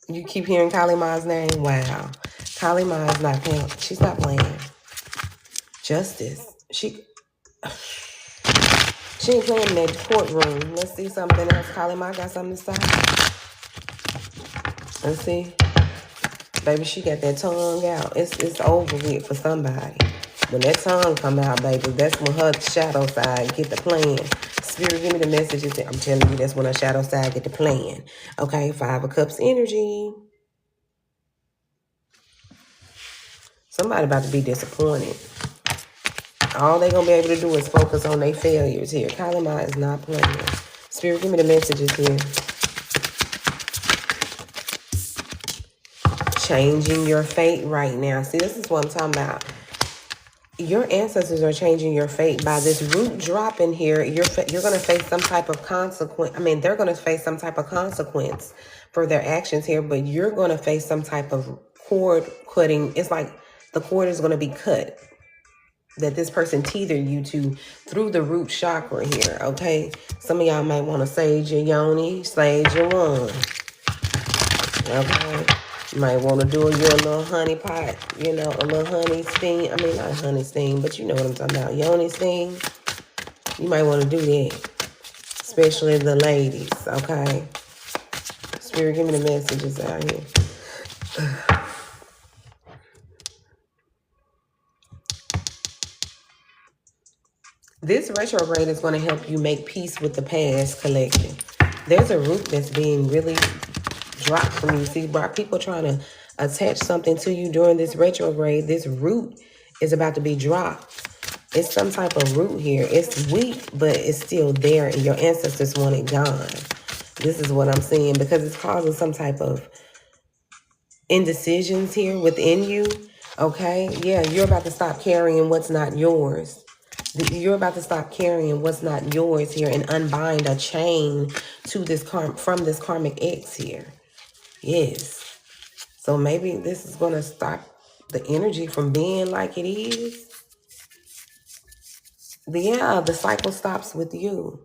You keep hearing Kalima's name? Wow. Kalima is not playing. She's not playing. Justice. She She ain't playing in that courtroom. Let's see something else. Kali Ma got something to say. Let's see. Baby, she got that tongue out. It's over with for somebody. When that tongue come out, baby, that's when her shadow side get the plan. Spirit, give me the messages. I'm telling you, that's when her shadow side get the plan. Okay, 5 of Cups energy. Somebody about to be disappointed. All they gonna be able to do is focus on their failures here. Kali Ma is not playing. Spirit, give me the messages here. Changing your fate right now. See, this is what I'm talking about. Your ancestors are changing your fate by this root drop in here. You're going to face some type of consequence. I mean, they're going to face some type of consequence for their actions here, but you're going to face some type of cord cutting. It's like the cord is going to be cut that this person tethered you to through the root chakra here, okay? Some of y'all might want to sage your yoni, sage your womb, okay? You might want to do your little honey pot, you know, a little honey steam. I mean, not honey steam, but you know what I'm talking about. Yoni steam. You might want to do that. Especially the ladies, okay? Spirit, give me the messages out here. This retrograde is going to help you make peace with the past, collective. There's a root that's being really dropped from you. See, people trying to attach something to you during this retrograde. This root is about to be dropped. It's some type of root here. It's weak, but it's still there, and your ancestors want it gone. This is what I'm seeing, because it's causing some type of indecisions here within you. Okay? Yeah, you're about to stop carrying what's not yours. You're about to stop carrying what's not yours here and unbind a chain to this from this karmic ex here. Yes. So maybe this is going to stop the energy from being like it is. Yeah, the cycle stops with you.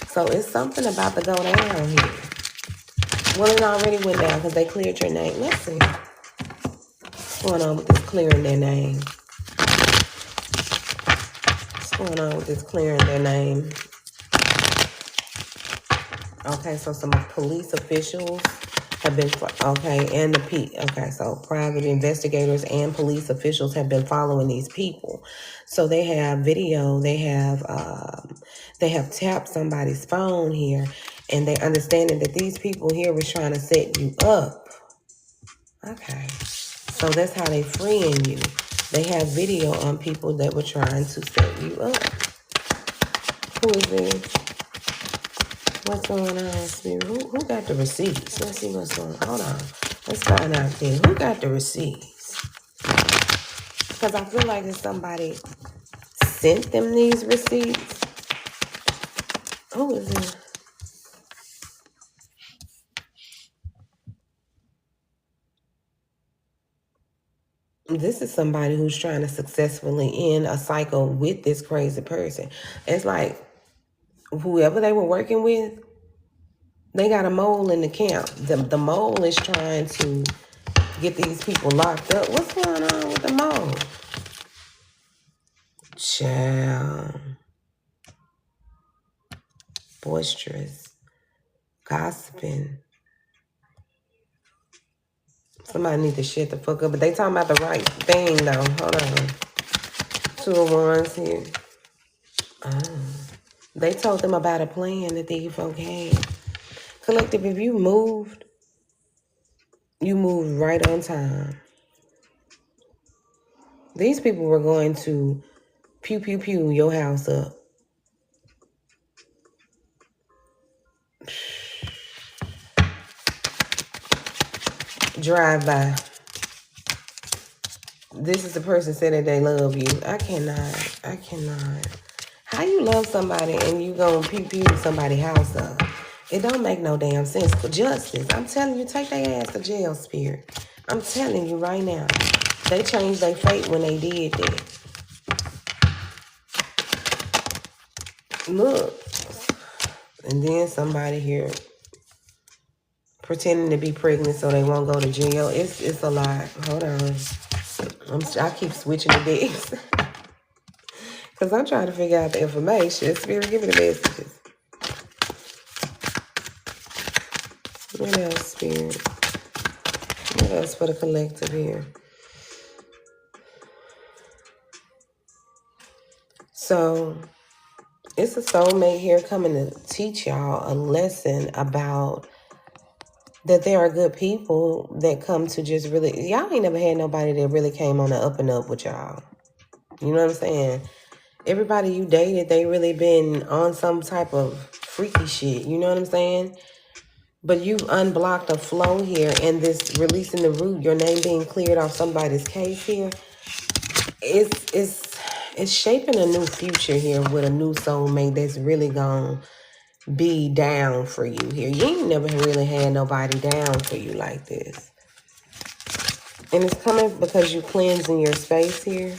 So it's something about to go down here. Well, it already went down because they cleared your name. Let's see. What's going on with this clearing their name? What's going on with this clearing their name? Okay, so some police officials have been, and so private investigators and police officials have been following these people. So they have video, they have tapped somebody's phone here, and they're understanding that these people here was trying to set you up. Okay, so that's how they freeing you. They have video on people that were trying to set you up. Who is this? What's going on, Spirit? Who got the receipts? Let's see what's going on. Hold on. Let's find out here. Who got the receipts? Because I feel like if somebody sent them these receipts. Who is it? This is somebody who's trying to successfully end a cycle with this crazy person. It's like whoever they were working with, they got a mole in the camp. The mole is trying to get these people locked up. What's going on with the mole? Child. Boisterous. Gossiping. Somebody need to shut the fuck up. But they talking about the right thing, though. Hold on. 2 of Wands here. Oh. They told them about a plan that these folk had. Collective, if you moved right on time. These people were going to pew, pew, pew your house up. Drive by. This is the person saying that they love you. I cannot. How you love somebody and you gonna pew pew somebody's house up? It don't make no damn sense. For justice, I'm telling you, take their ass to jail, Spirit. I'm telling you right now. They changed their fate when they did that. Look. And then somebody here pretending to be pregnant so they won't go to jail. It's a lot. Hold on. I keep switching the decks. Because I'm trying to figure out the information. Spirit, give me the messages. What else, Spirit? What else for the collective here? So, it's a soulmate here coming to teach y'all a lesson about that there are good people that come to just really... Y'all ain't never had nobody that really came on the up and up with y'all. You know what I'm saying? Everybody you dated, they really been on some type of freaky shit. You know what I'm saying? But you've unblocked a flow here, and this releasing the root, your name being cleared off somebody's case here, it's shaping a new future here with a new soulmate that's really gonna be down for you here. You ain't never really had nobody down for you like this. And it's coming because you cleansing your space here.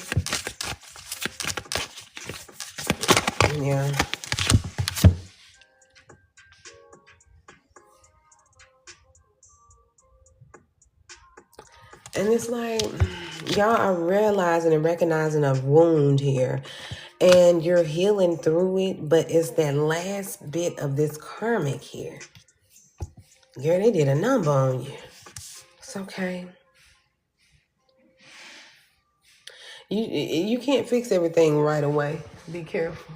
Yeah. And it's like, y'all are realizing and recognizing a wound here. And you're healing through it, but it's that last bit of this karmic here. Girl, they did a number on you. It's okay. You can't fix everything right away. Be careful.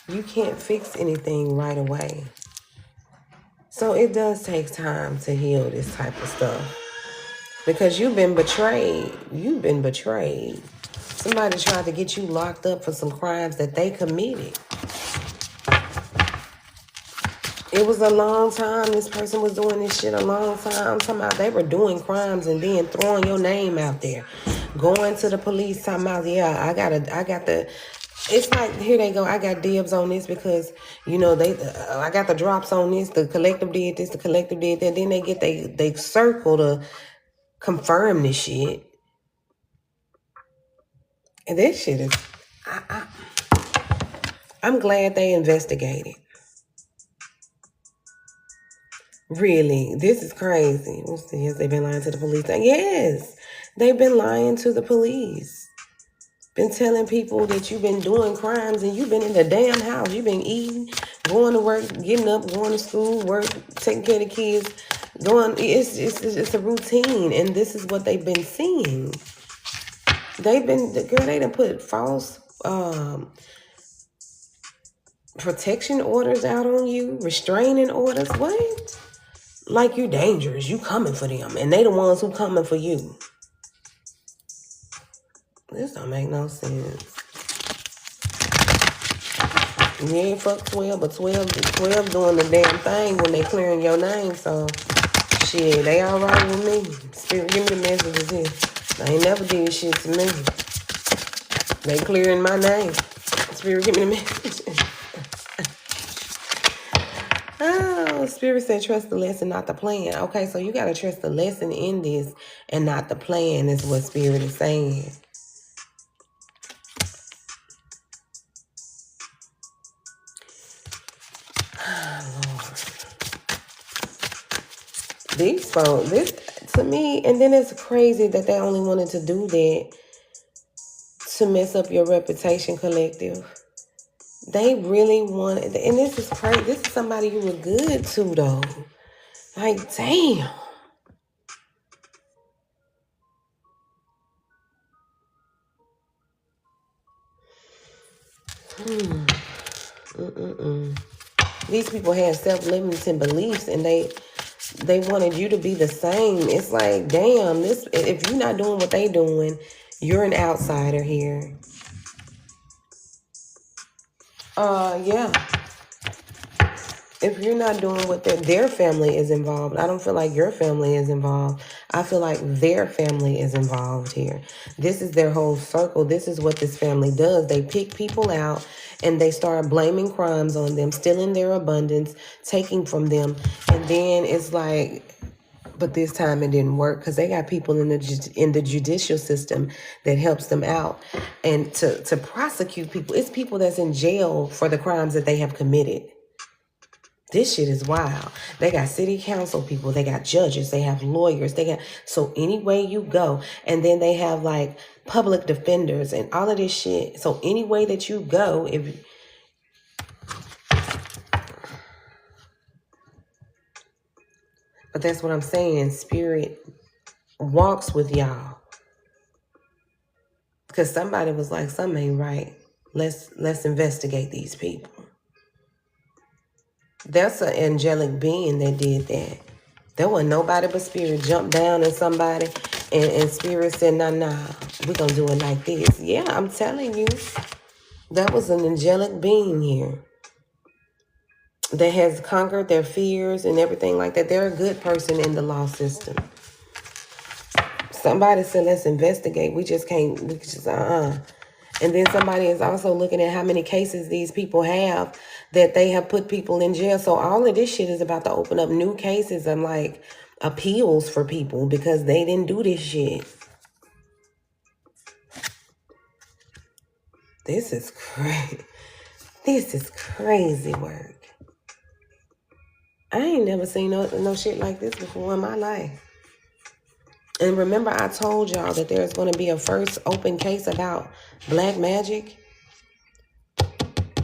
You can't fix anything right away. So it does take time to heal this type of stuff. Because you've been betrayed. You've been betrayed. Somebody tried to get you locked up for some crimes that they committed. It was a long time. This person was doing this shit a long time. I'm talking about they were doing crimes and then throwing your name out there. Going to the police talking about, yeah, I got the... It's like, here they go. I got dibs on this because, you know, I got the drops on this. The collective did this. The collective did that. Then they get they circle to confirm this shit. And this shit is... I'm glad they investigated. Really, this is crazy. Yes, they've been lying to the police. Yes, they've been lying to the police. Been telling people that you've been doing crimes and you've been in the damn house. You've been eating, going to work, getting up, going to school, work, taking care of the kids. It's a routine, and this is what they've been seeing. They done put false protection orders out on you, restraining orders. What? Like you dangerous. You coming for them. And they the ones who coming for you. This don't make no sense. Yeah, fuck 12, but 12 doing the damn thing when they clearing your name. So, shit, they all right with me. Spirit, give me the messages here. They ain't never did shit to me. They clearing my name. Spirit, give me the messages. Oh, Spirit said trust the lesson, not the plan. Okay, so you got to trust the lesson in this and not the plan is what Spirit is saying. Oh, Lord. These folks, this to me, and then it's crazy that they only wanted to do that to mess up your reputation, collective. They really wanted, and this is crazy. This is somebody you were good to, though. Like, damn. These people had self-limiting beliefs, and they wanted you to be the same. It's like, damn, if you're not doing what they doing, you're an outsider here. Yeah. If you're not doing what their family is involved, I don't feel like your family is involved. I feel like their family is involved here. This is their whole circle. This is what this family does. They pick people out and they start blaming crimes on them, stealing their abundance, taking from them. And then it's like, but this time it didn't work because they got people in the judicial system that helps them out. And to prosecute people, it's people that's in jail for the crimes that they have committed. This shit is wild. They got city council people. They got judges. They have lawyers. So any way you go. And then they have like public defenders and all of this shit. So any way that you go, but that's what I'm saying. Spirit walks with y'all. Because somebody was like, something ain't right. Let's investigate these people. That's an angelic being that did that. There wasn't nobody but Spirit jumped down on somebody and Spirit said, nah, we're going to do it like this. Yeah, I'm telling you, that was an angelic being here that has conquered their fears and everything like that. They're a good person in the law system. Somebody said, let's investigate. We just can't, And then somebody is also looking at how many cases these people have that they have put people in jail. So all of this shit is about to open up new cases and like appeals for people because they didn't do this shit. This is crazy. This is crazy work. I ain't never seen no shit like this before in my life. And remember, I told y'all that there's going to be a first open case about black magic.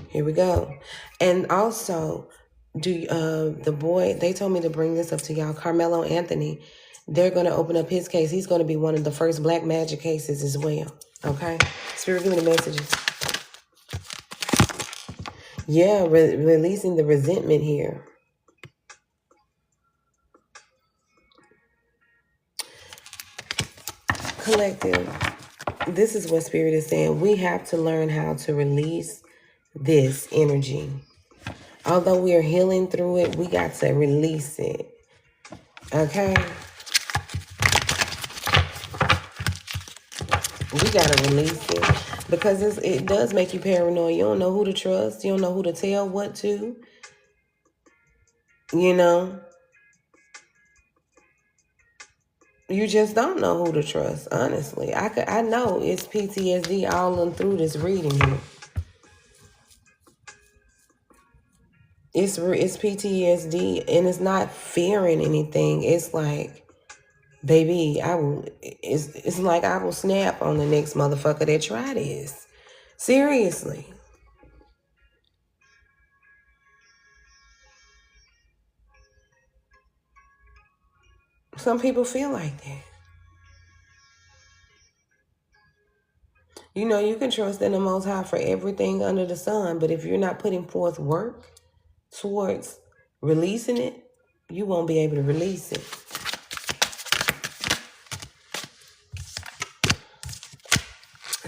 Here we go. And also, the boy, they told me to bring this up to y'all, Carmelo Anthony, they're going to open up his case. He's going to be one of the first black magic cases as well. Okay? Spirit, give me the messages. Yeah, releasing the resentment here. Collective, this is what Spirit is saying. We have to learn how to release this energy. Although we are healing through it, we got to release it. Okay? We got to release it. Because it does make you paranoid. You don't know who to trust. You don't know who to tell what to. You know? You just don't know who to trust, honestly. I know it's PTSD all in through this reading here. It's PTSD, and it's not fearing anything. It's like, baby, it's like I will snap on the next motherfucker that try this. Seriously. Some people feel like that. You know, you can trust in the Most High for everything under the sun, but if you're not putting forth work towards releasing it, you won't be able to release it.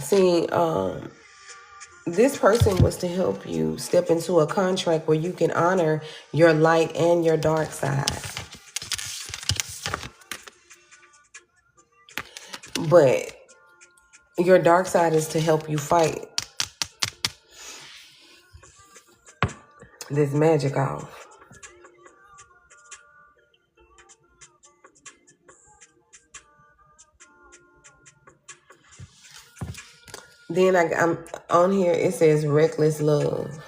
See, this person was to help you step into a contract where you can honor your light and your dark side. But your dark side is to help you fight this magic off. Then I'm on here, it says reckless love.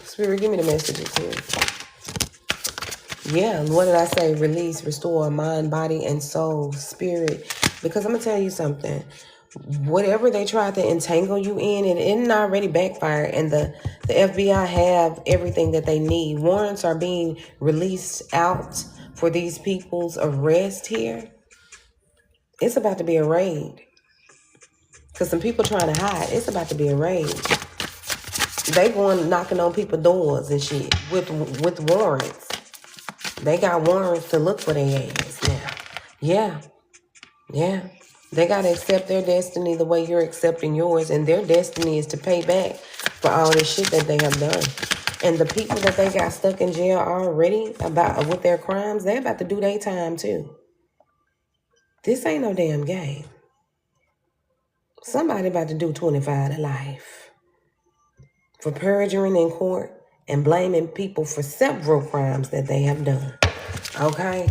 Spirit, give me the messages here. Yeah, what did I say? Release, restore mind, body, and soul, spirit. Because I'm going to tell you something. Whatever they tried to entangle you in, it didn't already backfire. And the FBI have everything that they need. Warrants are being released out for these people's arrest here. It's about to be a raid. Because some people trying to hide. It's about to be a raid. They going knocking on people's doors and shit with warrants. They got warrants to look for their ass now. Yeah. They got to accept their destiny the way you're accepting yours. And their destiny is to pay back for all this shit that they have done. And the people that they got stuck in jail already with their crimes, they're about to do their time too. This ain't no damn game. Somebody about to do 25 to life for perjuring in court and blaming people for several crimes that they have done. Okay?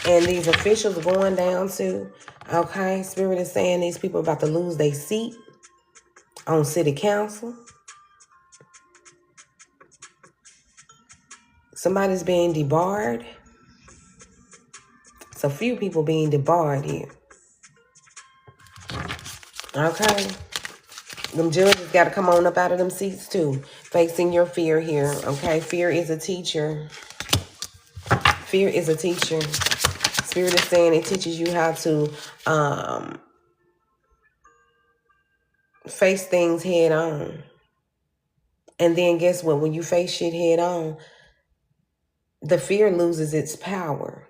And these officials going down to, okay, Spirit is saying these people are about to lose their seat on city council. Somebody's being debarred. It's a few people being debarred here. Okay. Them judges got to come on up out of them seats too. Facing your fear here. Okay. Fear is a teacher. Fear is a teacher. Spirit is saying it teaches you how to face things head on. And then guess what? When you face shit head on, the fear loses its power.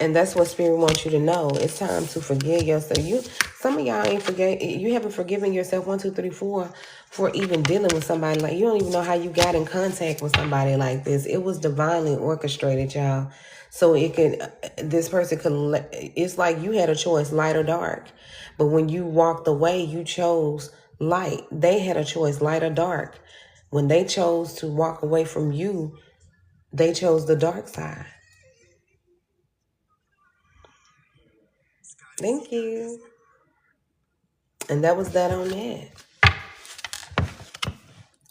And that's what Spirit wants you to know. It's time to forgive yourself. Some of y'all you haven't forgiven yourself 1, 2, 3, 4 for even dealing with somebody like, you don't even know how you got in contact with somebody like this. It was divinely orchestrated, y'all. So this person could, it's like you had a choice, light or dark. But when you walked away, you chose light. They had a choice, light or dark. When they chose to walk away from you, they chose the dark side. Thank you. And that was that on that.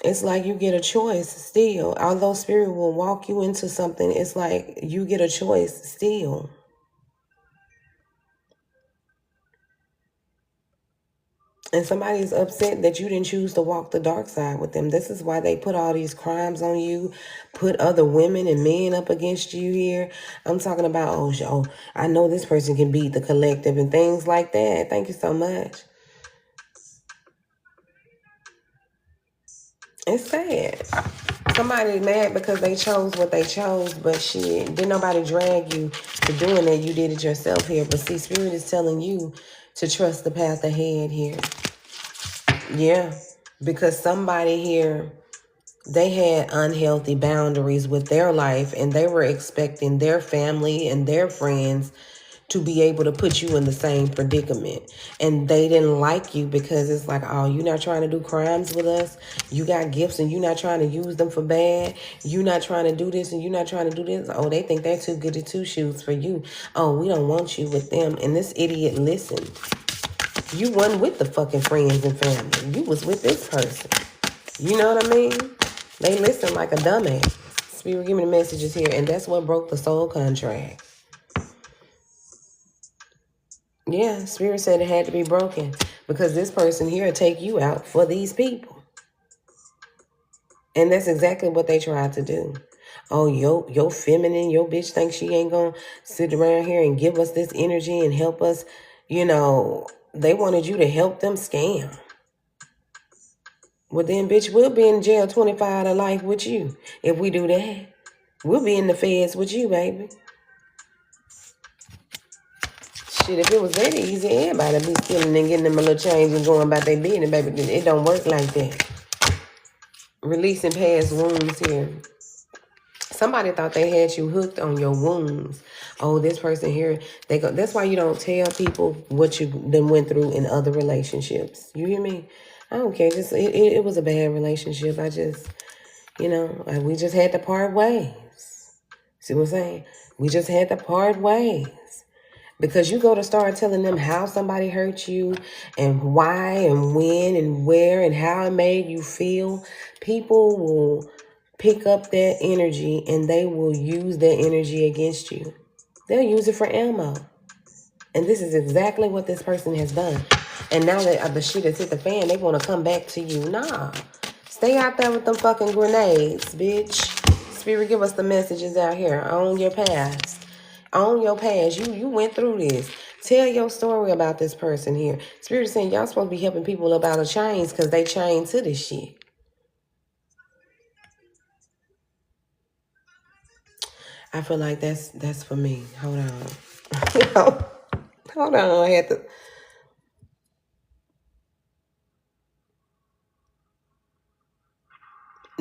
It's like you get a choice still. Although Spirit will walk you into something, it's like you get a choice still. And somebody is upset that you didn't choose to walk the dark side with them. This is why they put all these crimes on you, put other women and men up against you here. I'm talking about, oh, I know this person can beat the collective and things like that. Thank you so much. It's sad. Somebody mad because they chose what they chose, but shit, didn't nobody drag you to doing that. You did it yourself here. But see, Spirit is telling you to trust the path ahead here. Yeah, because somebody here, they had unhealthy boundaries with their life, and they were expecting their family and their friends to be able to put you in the same predicament. And they didn't like you because it's like, oh, you're not trying to do crimes with us. You got gifts and you're not trying to use them for bad. You're not trying to do this and you're not trying to do this. Oh, they think they're too good at two shoes for you. Oh, we don't want you with them. And this idiot listened. You wasn't with the fucking friends and family. You was with this person. You know what I mean? They listen like a dumbass. Spirit, give me the messages here. And that's what broke the soul contract. Yeah, Spirit said it had to be broken because this person here will take you out for these people. And that's exactly what they tried to do. Oh, yo feminine, your bitch thinks she ain't going to sit around here and give us this energy and help us. You know, they wanted you to help them scam. Well, then, bitch, we'll be in jail 25 to life with you if we do that. We'll be in the feds with you, baby. Shit, if it was that easy, everybody be stealing and getting them a little change and going about their business, baby. It don't work like that. Releasing past wounds here. Somebody thought they had you hooked on your wounds. Oh, this person here, they go. That's why you don't tell people what you done went through in other relationships. You hear me? I don't care. Just it was a bad relationship. I just, we just had to part ways. See what I'm saying? We just had to part ways. Because you go to start telling them how somebody hurt you and why and when and where and how it made you feel, people will pick up that energy and they will use that energy against you. They'll use it for ammo. And this is exactly what this person has done. And now that the shit has hit the fan, they want to come back to you. Nah. Stay out there with them fucking grenades, bitch. Spirit, give us the messages out here. Own your past. Own your past. You went through this. Tell your story about this person here. Spirit is saying y'all supposed to be helping people up out of chains because they chained to this shit. I feel like that's for me. Hold on. Hold on. I had to.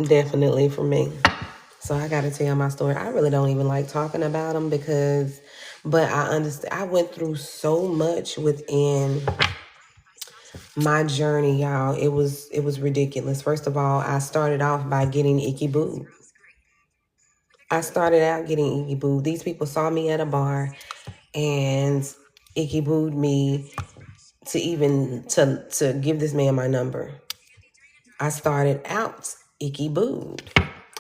Definitely for me. So I got to tell my story. I really don't even like talking about them but I understand. I went through so much within my journey, y'all. It was ridiculous. First of all, I started off by getting icky booed. I started out getting icky booed. These people saw me at a bar and icky booed me to give this man my number. I started out icky booed.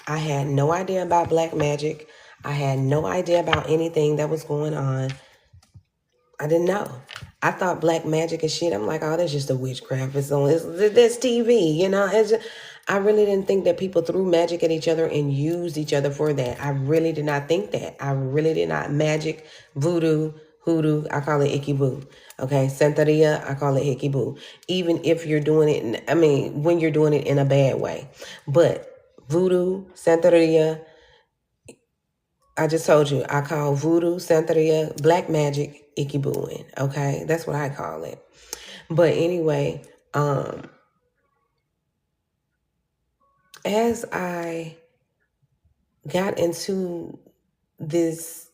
I had no idea about black magic. I had no idea about anything that was going on. I didn't know. I thought black magic and shit. I'm like, oh, that's just a witchcraft. That's TV, you know. I really didn't think that people threw magic at each other and used each other for that. I really did not think that. I really did not. Magic, voodoo, hoodoo, I call it icky boo. Okay, Santeria, I call it icky boo. Even if you're doing it, when you're doing it in a bad way. But voodoo, Santeria, I just told you, I call voodoo, Santeria, black magic, icky booing. Okay, that's what I call it. But anyway, as I got into this,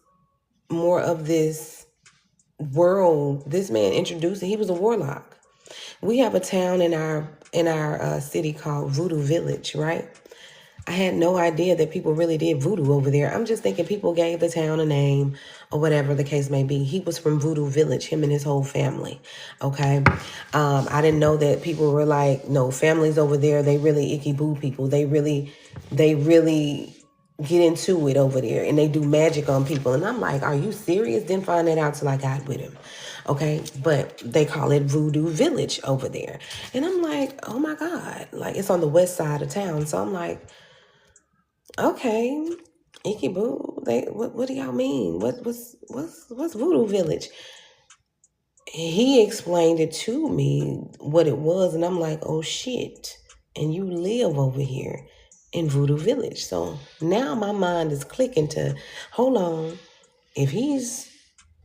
more of this world, this man introduced, he was a warlock. We have a town in our city called Voodoo Village, right? I had no idea that people really did voodoo over there. I'm just thinking people gave the town a name or whatever the case may be. He was from Voodoo Village, him and his whole family. Okay. I didn't know that people were like, no, families over there, they really icky boo people. They really get into it over there and they do magic on people. And I'm like, are you serious? Didn't find that out till I got with him. Okay, but they call it Voodoo Village over there. And I'm like, oh my God, like it's on the west side of town. So I'm like, okay, icky boo. What do y'all mean? What's Voodoo Village? He explained it to me what it was, and I'm like, oh shit. And you live over here in Voodoo Village. So now my mind is clicking to, hold on, if he's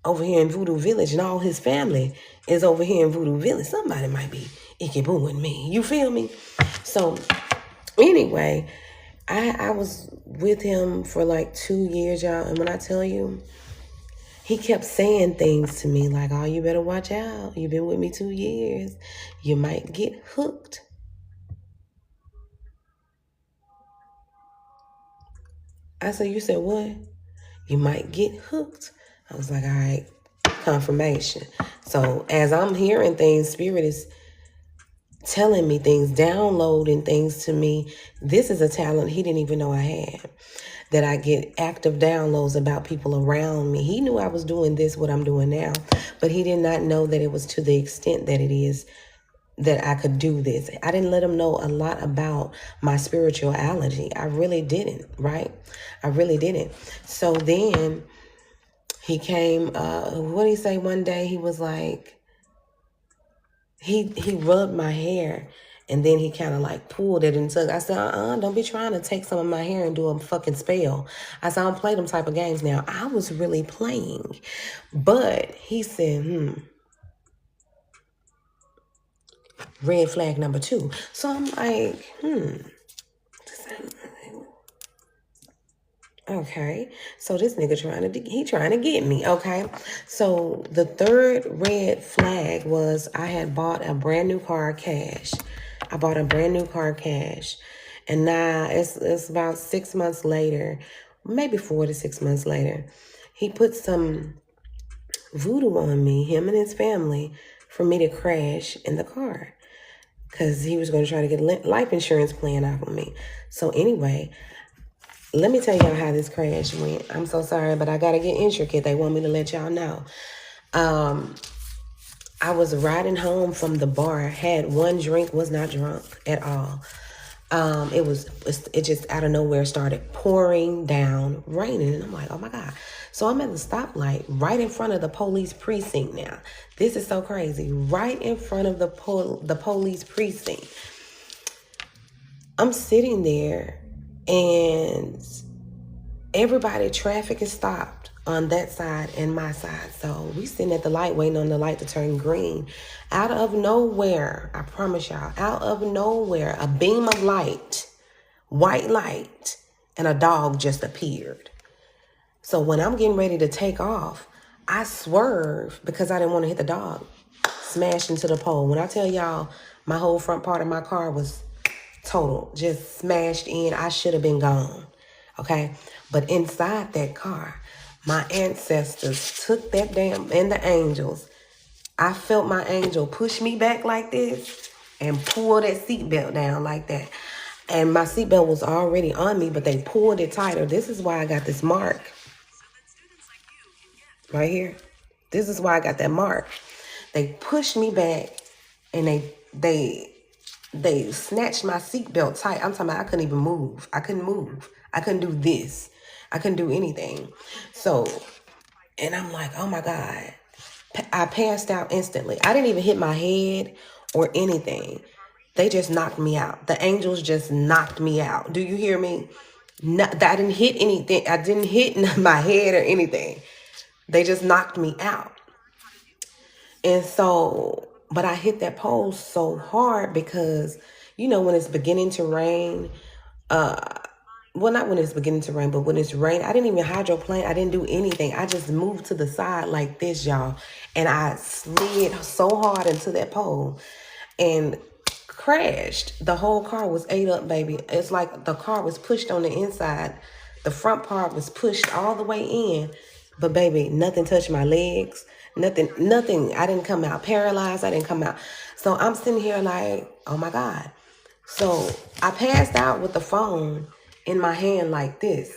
over here in Voodoo Village and all his family is over here in Voodoo Village, somebody might be icky booing me. You feel me? So anyway, I was with him for like 2 years, y'all. And when I tell you, he kept saying things to me like, oh, you better watch out. You've been with me 2 years. You might get hooked. I said, you said what? You might get hooked. I was like, all right, confirmation. So as I'm hearing things, Spirit is telling me things, downloading things to me. This is a talent he didn't even know I had, that I get active downloads about people around me. He knew I was doing this, what I'm doing now, but he did not know that it was to the extent that it is, that I could do this. I didn't let him know a lot about my spirituality. I really didn't, right? I really didn't. So then he came, what did he say one day? He was like, he rubbed my hair and then he kind of like pulled it and took. I said, don't be trying to take some of my hair and do a fucking spell. I said, I don't play them type of games now. I was really playing. But he said, red flag number 2. So I'm like, okay. So this nigga trying to get me. Okay. So the third red flag was I had bought a brand new car cash. And now it's about 6 months later, maybe 4 to 6 months later. He put some voodoo on me, him and his family, for me to crash in the car. Because he was going to try to get a life insurance plan off of me. So anyway, let me tell y'all how this crash went. I'm so sorry, but I got to get intricate. They want me to let y'all know. I was riding home from the bar, had one drink, was not drunk at all. It just out of nowhere started pouring down, raining. And I'm like, oh my God. So I'm at the stoplight right in front of the police precinct now. This is so crazy. Right in front of the police precinct. I'm sitting there and traffic is stopped on that side and my side. So we sitting at the light waiting on the light to turn green. Out of nowhere, I promise y'all, out of nowhere, a beam of light, white light, and a dog just appeared. So when I'm getting ready to take off, I swerve because I didn't want to hit the dog. Smashed into the pole. When I tell y'all, my whole front part of my car was total, just smashed in. I should have been gone. Okay? But inside that car, my ancestors took that and the angels. I felt my angel push me back like this and pull that seatbelt down like that. And my seatbelt was already on me, but they pulled it tighter. This is why I got this mark right here. This is why I got that mark. They pushed me back, and they snatched my seatbelt tight. I'm talking about I couldn't even move. I couldn't move. I couldn't do this. I couldn't do anything. So, and I'm like, oh my God. I passed out instantly. I didn't even hit my head or anything. They just knocked me out. The angels just knocked me out. Do you hear me? No, I didn't hit anything. I didn't hit my head or anything. They just knocked me out. And so, but I hit that pole so hard because, you know, when it's beginning to rain, well, not when it's beginning to rain, but when it's rain, I didn't even hydroplane. I didn't do anything. I just moved to the side like this, y'all. And I slid so hard into that pole and crashed. The whole car was ate up, baby. It's like the car was pushed on the inside. The front part was pushed all the way in. But baby, nothing touched my legs. Nothing. I didn't come out paralyzed. I didn't come out. So I'm sitting here like, oh my God. So I passed out with the phone in my hand like this.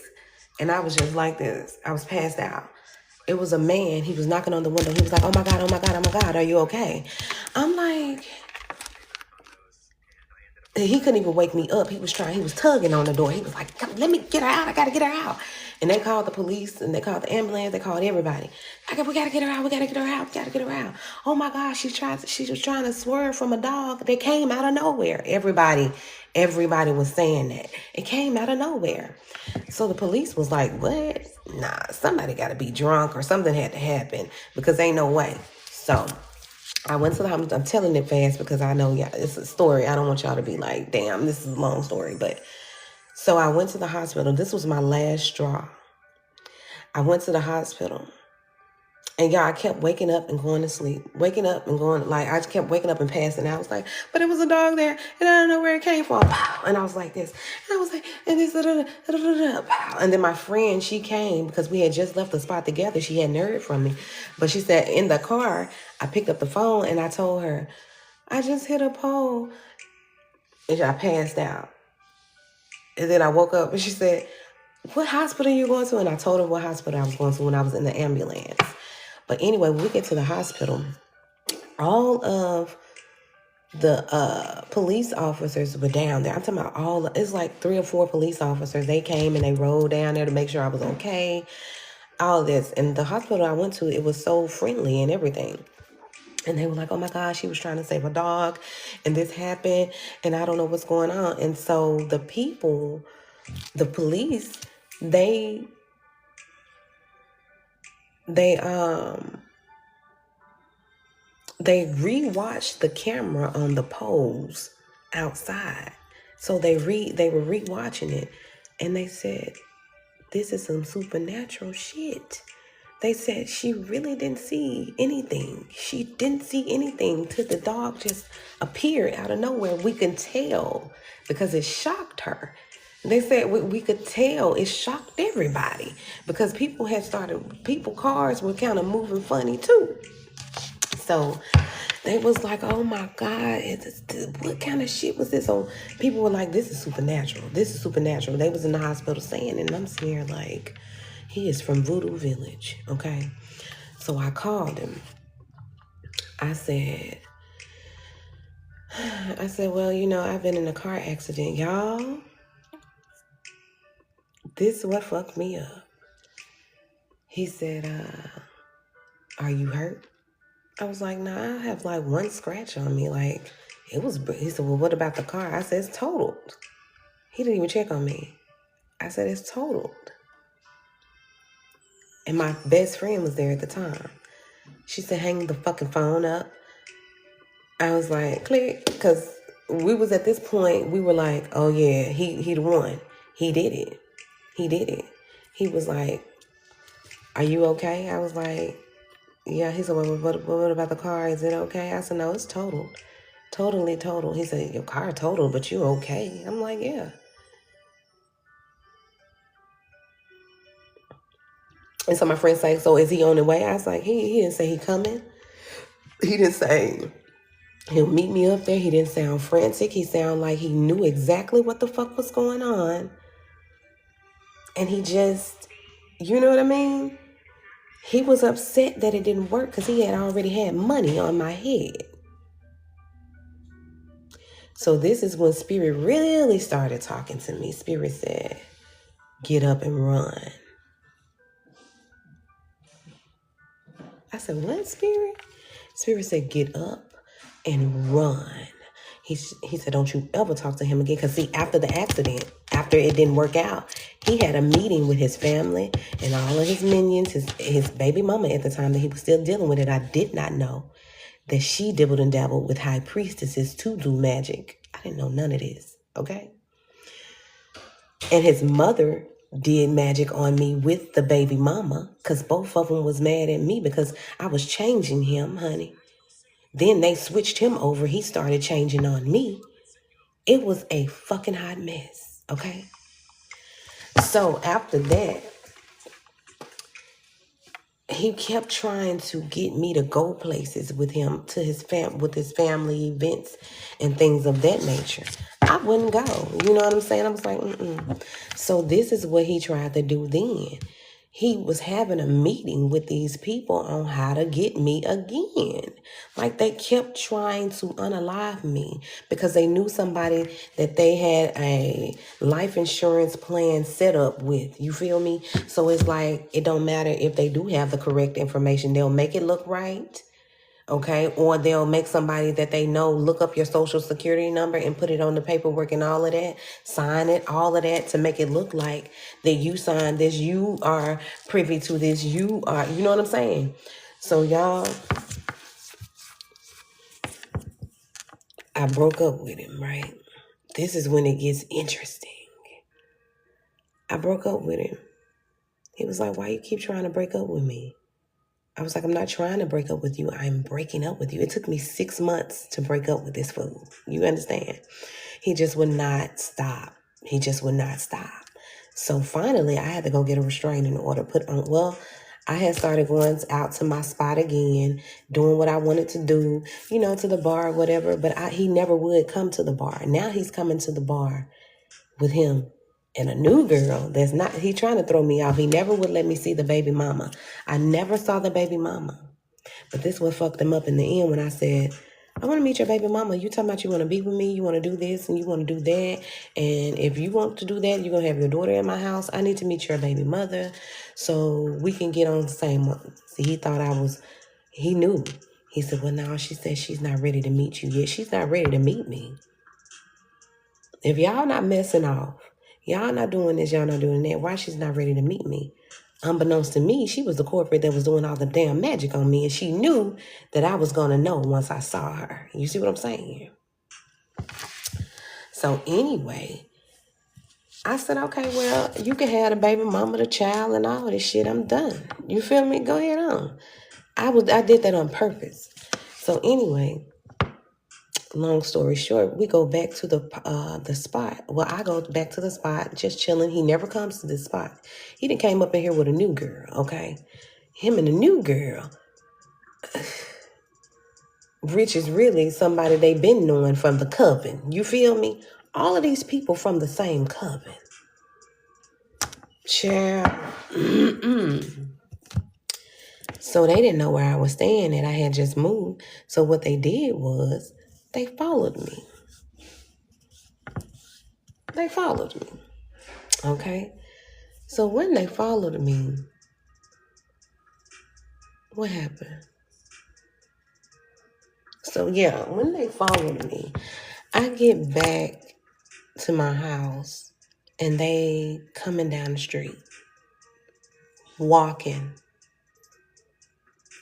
And I was just like this. I was passed out. It was a man. He was knocking on the window. He was like, oh my God, oh my God, oh my God, are you okay? I'm like, he couldn't even wake me up. He was tugging on the door. He was like, let me get her out. I got to get her out. And they called the police and they called the ambulance. They called everybody. We got to get her out. We got to get her out. We got to get her out. Oh my gosh, she was trying to swerve from a dog that came out of nowhere. Everybody was saying that. It came out of nowhere. So the police was like, what? Nah, somebody got to be drunk or something had to happen because ain't no way. So I went to the hospital. I'm telling it fast because I know it's a story. I don't want y'all to be like, damn, this is a long story. But so I went to the hospital. This was my last straw. I went to the hospital. And y'all, I kept waking up and going to sleep. Waking up and going, like, I just kept waking up and passing out. I was like, but it was a dog there, and I don't know where it came from. And I was like this. And I was like, and this, and then my friend, she came because we had just left the spot together. She hadn't heard from me. But she said, in the car, I picked up the phone, and I told her, I just hit a pole. And I passed out. And then I woke up, and she said, what hospital are you going to? And I told her what hospital I was going to when I was in the ambulance. But anyway, when we get to the hospital, all of the police officers were down there. I'm talking about it's like 3 or 4 police officers. They came and they rode down there to make sure I was okay. All this. And the hospital I went to, it was so friendly and everything. And they were like, oh my gosh, she was trying to save a dog. And this happened. And I don't know what's going on. And so the police, they rewatched the camera on the poles outside. So they were rewatching it, and they said, this is some supernatural shit. They said she really didn't see anything. She didn't see anything till the dog just appeared out of nowhere. We can tell because it shocked her. They said we could tell it shocked everybody because cars were kind of moving funny too. So they was like, oh my God, what kind of shit was this? So people were like, this is supernatural. This is supernatural. They was in the hospital saying, and I'm sitting here like, he is from Voodoo Village, okay? So I called him. I said, well, you know, I've been in a car accident, y'all. This is what fucked me up. He said, are you hurt? I was like, nah, I have like one scratch on me. Like, he said, well, what about the car? I said, it's totaled. He didn't even check on me. I said, it's totaled. And my best friend was there at the time. She said, hang the fucking phone up. I was like, click. Because we was at this point, we were like, oh yeah, he the one. He did it. He did it. He was like, are you okay? I was like, yeah. He said, well, what about the car? Is it okay? I said, no, it's totaled. Totally totaled. He said, your car totaled, but you okay? I'm like, yeah. And so my friend said, so is he on the way? I was like, he didn't say he coming. He didn't say He'll meet me up there. He didn't sound frantic. He sounded like he knew exactly what the fuck was going on. And he just, you know what I mean? He was upset that it didn't work because he had already had money on my head. So this is when Spirit really started talking to me. Spirit said, get up and run. I said, what, Spirit? Spirit said, get up and run. He said, don't you ever talk to him again. Because see, after the accident, after it didn't work out, he had a meeting with his family and all of his minions, his baby mama at the time that he was still dealing with it. I did not know that she dibbled and dabbled with high priestesses to do magic. I didn't know none of this, okay? And his mother did magic on me with the baby mama because both of them was mad at me because I was changing him, honey. Then they switched him over. He started changing on me. It was a fucking hot mess, okay? So after that, he kept trying to get me to go places with him to with his family events and things of that nature. I wouldn't go. You know what I'm saying? I was like, mm-mm. So this is what he tried to do then. He was having a meeting with these people on how to get me again. Like they kept trying to unalive me because they knew somebody that they had a life insurance plan set up with. You feel me? So it's like, it don't matter if they do have the correct information. They'll make it look right. Okay, or they'll make somebody that they know look up your social security number and put it on the paperwork and all of that, sign it, all of that to make it look like that you signed this, you are privy to this, you are, you know what I'm saying? So y'all, I broke up with him, right? This is when it gets interesting. I broke up with him. He was like, why you keep trying to break up with me? I was like, I'm not trying to break up with you. I'm breaking up with you. It took me 6 months to break up with this fool. You understand? He just would not stop. He just would not stop. So finally, I had to go get a restraining order put on. Well, I had started going out to my spot again, doing what I wanted to do, you know, to the bar or whatever. But he never would come to the bar. Now he's coming to the bar with him and a new girl that's not, he trying to throw me off. He never would let me see the baby mama. I never saw the baby mama. But this what fucked him up in the end when I said, I want to meet your baby mama. You talking about you want to be with me, you want to do this and you want to do that. And if you want to do that, you're going to have your daughter in my house. I need to meet your baby mother so we can get on the same one. See, he thought he knew. He said, well, no, she said she's not ready to meet you yet. She's not ready to meet me. If y'all not messing off, y'all not doing this, y'all not doing that, why she's not ready to meet me? Unbeknownst to me, she was the corporate that was doing all the damn magic on me, and she knew that I was going to know once I saw her. You see what I'm saying? So anyway, I said, okay, well, you can have the baby mama, the child, and all this shit. I'm done. You feel me? Go ahead on. I did that on purpose. So anyway, long story short, we go back to the spot. Well, I go back to the spot, just chilling. He never comes to this spot. He done came up in here with a new girl, okay? Him and the new girl. Rich is really somebody they been knowing from the coven. You feel me? All of these people from the same coven. Child. So they didn't know where I was staying and I had just moved. So what they did was they followed me. They followed me. Okay? So when they followed me, what happened? So yeah, when they followed me, I get back to my house and they coming down the street, walking.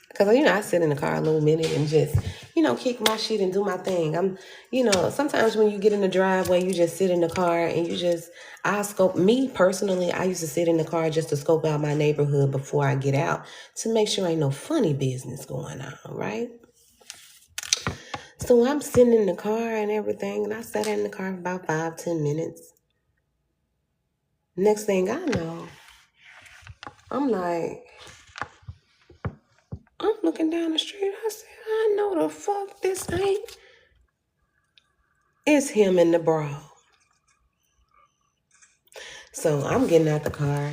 Because, you know, I sit in the car a little minute and just, you know, kick my shit and do my thing. I'm, you know, sometimes when you get in the driveway, you just sit in the car and I scope, me personally, I used to sit in the car just to scope out my neighborhood before I get out to make sure ain't no funny business going on, right? So I'm sitting in the car and everything, and I sat in the car for about 5-10 minutes. Next thing I know, I'm like, I'm looking down the street. I said, I know the fuck this ain't It's him in the bra. So I'm getting out the car.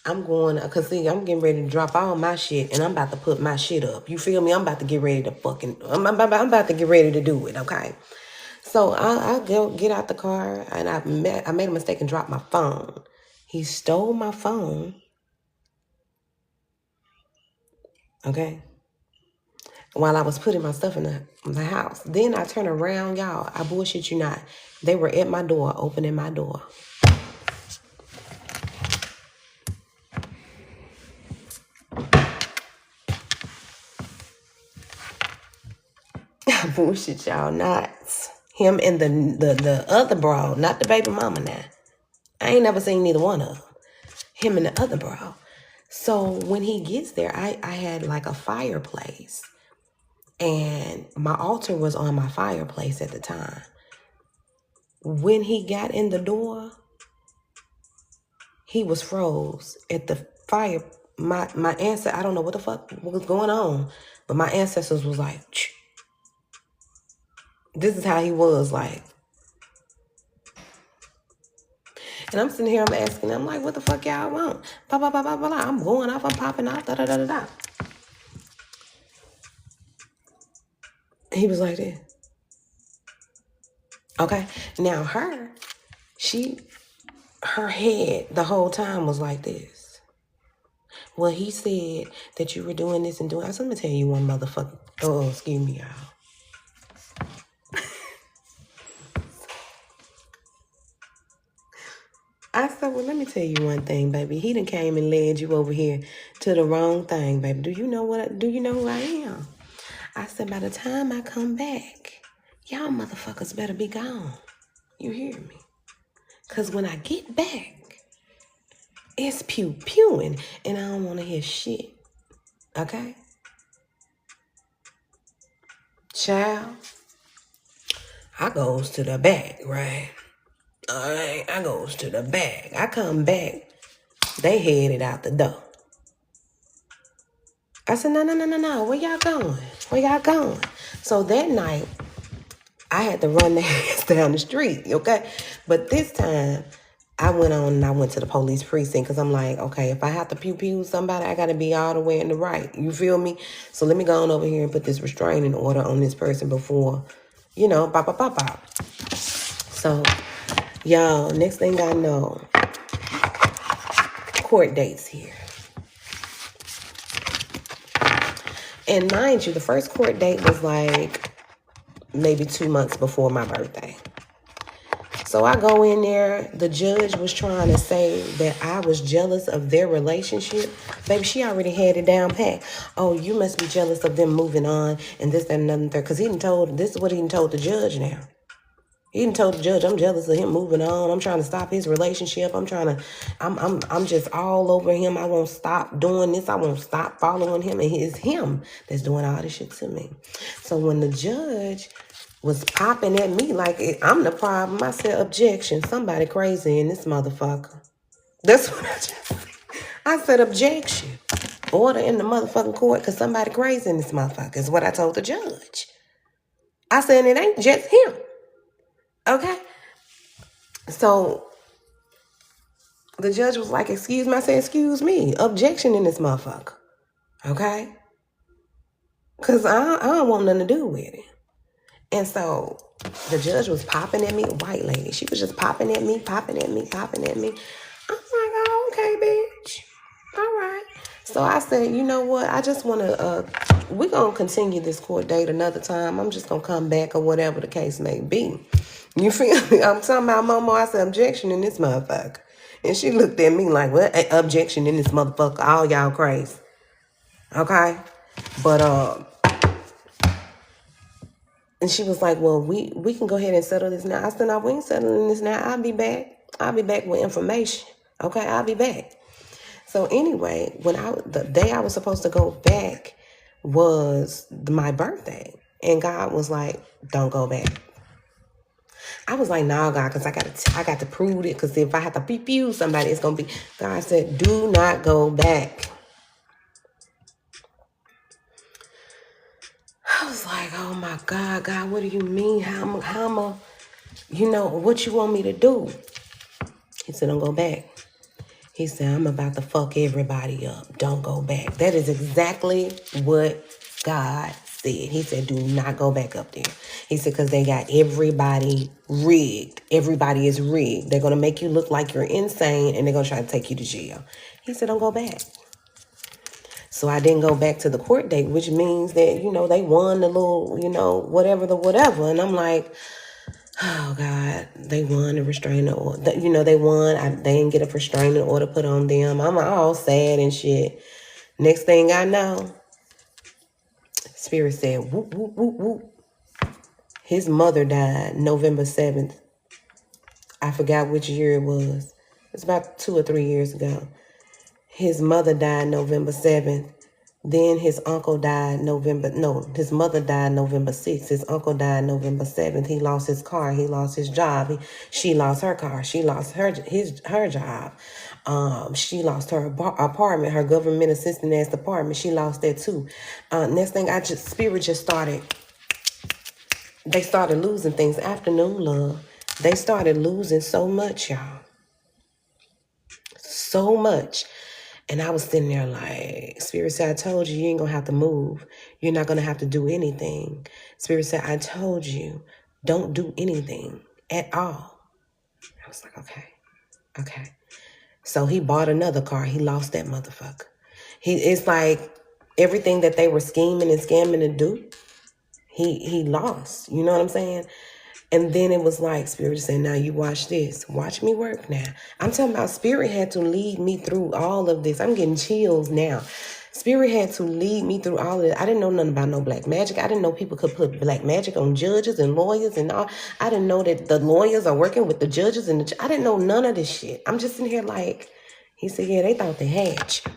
I'm going, cause see, I'm getting ready to drop all my shit, and I'm about to put my shit up. You feel me? I'm about to get ready to I'm about to get ready to do it. Okay. So I go get out the car, and I made a mistake and dropped my phone. He stole my phone. Okay. While I was putting my stuff in the house. Then I turn around, y'all. I bullshit you not. They were at my door, opening my door. Bullshit y'all not. Him and the other bra, not the baby mama now. I ain't never seen neither one of them. Him and the other bra. So when he gets there, I had like a fireplace. And my altar was on my fireplace at the time. When he got in the door, he was froze at the fire. My ancestor, I don't know what the fuck was going on, but my ancestors was like, Ch. This is how he was like. And I'm sitting here, I'm asking, I'm like, what the fuck y'all want? Blah, blah, blah, blah, blah. I'm going off, I'm popping off, da, da, da, da, da. He was like this. Okay. Now her head the whole time was like this. Well, he said that you were doing this and doing. I said, let me tell you one motherfucker. Oh, excuse me, y'all. I said, well, let me tell you one thing, baby. He done came and led you over here to the wrong thing, baby. Do you know who I am? I said, by the time I come back, y'all motherfuckers better be gone. You hear me? Because when I get back, it's pew-pewing, and I don't want to hear shit. Okay? Child, I goes to the back, right? All right, I goes to the back. I come back, they headed out the door. I said, no. Where y'all going? Where y'all going? So that night, I had to run their ass down the street, okay? But this time, I went on and I went to the police precinct because I'm like, okay, if I have to pew-pew somebody, I got to be all the way in the right. You feel me? So let me go on over here and put this restraining order on this person before, pop. So, y'all, next thing I know, court dates here. And mind you, the first court date was like maybe 2 months before my birthday. So I go in there. The judge was trying to say that I was jealous of their relationship. Baby, she already had it down pat. Oh, you must be jealous of them moving on and this, that, and another third. Because this is what he told the judge now. He done told the judge, I'm jealous of him moving on. I'm trying to stop his relationship. I'm just all over him. I won't stop doing this. I won't stop following him. And it's him that's doing all this shit to me. So when the judge was popping at me like I'm the problem, I said, objection. Somebody crazy in this motherfucker. That's what I just said. I said, objection. Order in the motherfucking court because somebody crazy in this motherfucker is what I told the judge. I said, it ain't just him. Okay? So the judge was like, excuse me. I said, excuse me. Objection in this motherfucker. Okay? Because I don't want nothing to do with it. And so the judge was popping at me, white lady. She was just popping at me. I was like, oh, okay, bitch. All right. So I said, you know what? I just want to, we're going to continue this court date another time. I'm just going to come back or whatever the case may be. You feel me? I'm talking about Momo. I said, objection in this motherfucker. And she looked at me like, what? Objection in this motherfucker. All y'all crazy. Okay? But, and she was like, well, we can go ahead and settle this now. I said, no, we ain't settling this now. I'll be back. I'll be back with information. Okay? I'll be back. So anyway, the day I was supposed to go back was my birthday. And God was like, don't go back. I was like, nah, God, because I got to prove it. Because if I have to pew somebody, it's going to be. God said, do not go back. I was like, oh my God, what do you mean? How am I? You know, what you want me to do? He said, don't go back. He said, I'm about to fuck everybody up. Don't go back. That is exactly what God said. He said, do not go back up there. He said, because they got everybody rigged. Everybody is rigged. They're going to make you look like you're insane, and they're going to try to take you to jail. He said, don't go back. So I didn't go back to the court date, which means that, you know, they won the little, you know, whatever. And I'm like, oh, God, they won a restraining order. You know, they won. They didn't get a restraining order put on them. I'm all sad and shit. Next thing I know, Spirit said, whoop, whoop, whoop, whoop. His mother died November 7th. I forgot which year it was. It's about 2 or 3 years ago. His mother died November 7th. Then his uncle died his mother died November 6th. His uncle died November 7th. He lost his car. He lost his job. She lost her car. She lost her job. She lost her apartment, her government assistant ass apartment. She lost that too. Next thing, Spirit just started. They started losing things. Afternoon love. They started losing so much, y'all. So much. And I was sitting there like, Spirit said, I told you, you ain't going to have to move. You're not going to have to do anything. Spirit said, I told you, don't do anything at all. I was like, okay. So he bought another car. He lost that motherfucker. It's like everything that they were scheming and scamming to do, he lost. You know what I'm saying? And then it was like, Spirit said, now you watch this. Watch me work now. I'm talking about Spirit had to lead me through all of this. I'm getting chills now. Spirit had to lead me through all of it. I didn't know nothing about no black magic. I didn't know people could put black magic on judges and lawyers and all. I didn't know that the lawyers are working with the judges. I didn't know none of this shit. I'm just in here like, he said, yeah, they thought they had you.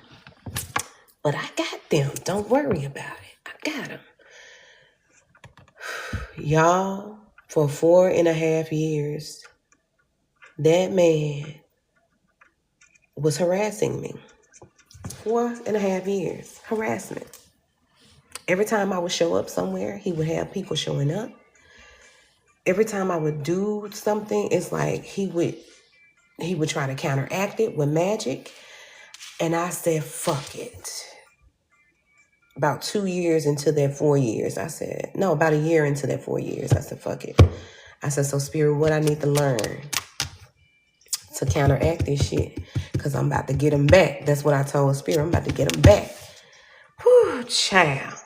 But I got them. Don't worry about it. I got them. Y'all. For 4.5 years, that man was harassing me. 4.5 years, harassment. Every time I would show up somewhere, he would have people showing up. Every time I would do something, it's like he would try to counteract it with magic. And I said, fuck it. About 2 years into that 4 years, about a year into that 4 years, I said, fuck it. I said, so Spirit, what I need to learn to counteract this shit, because I'm about to get him back. That's what I told Spirit. I'm about to get him back. Whew, child.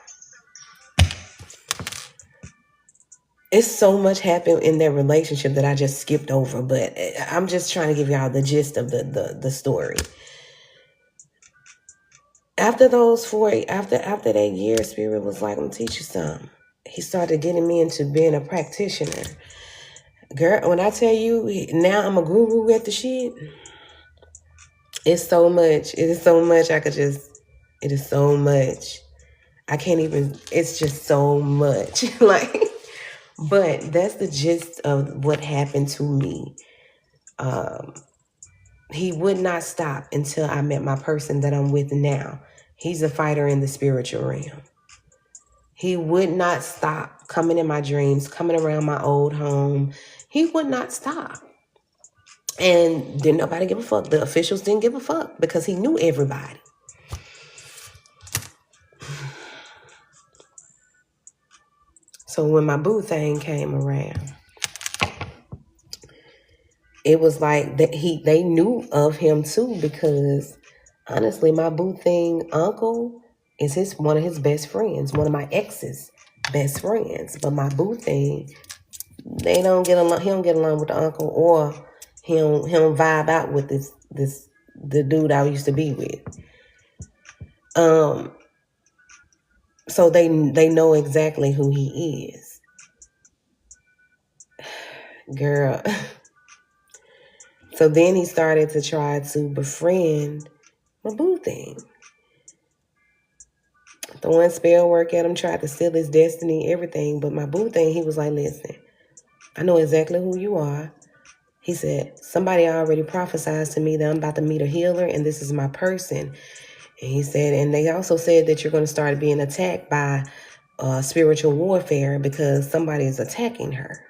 It's so much happened in their relationship that I just skipped over, but I'm just trying to give y'all the gist of the story. After after that year, Spirit was like, I'm gonna teach you something. He started getting me into being a practitioner. Girl, when I tell you, now I'm a guru at the shit, it's so much. It is so much it is so much. I can't even, it's just so much. But that's the gist of what happened to me. He would not stop until I met my person that I'm with now. He's a fighter in the spiritual realm. He would not stop coming in my dreams, coming around my old home. He would not stop. And didn't nobody give a fuck. The officials didn't give a fuck because he knew everybody. So when my boo thing came around, it was like that they knew of him too, because honestly, my boo thing uncle is one of his best friends, one of my ex's best friends. But my boo thing, they don't get along. He don't get along with the uncle, or he don't vibe out with the dude I used to be with. So they know exactly who he is. Girl. So then he started to try to befriend my boo thing. Throwing spell work at him, tried to steal his destiny, everything. But my boo thing, he was like, listen, I know exactly who you are. He said, somebody already prophesied to me that I'm about to meet a healer, and this is my person. And he said, and they also said that you're going to start being attacked by spiritual warfare because somebody is attacking her.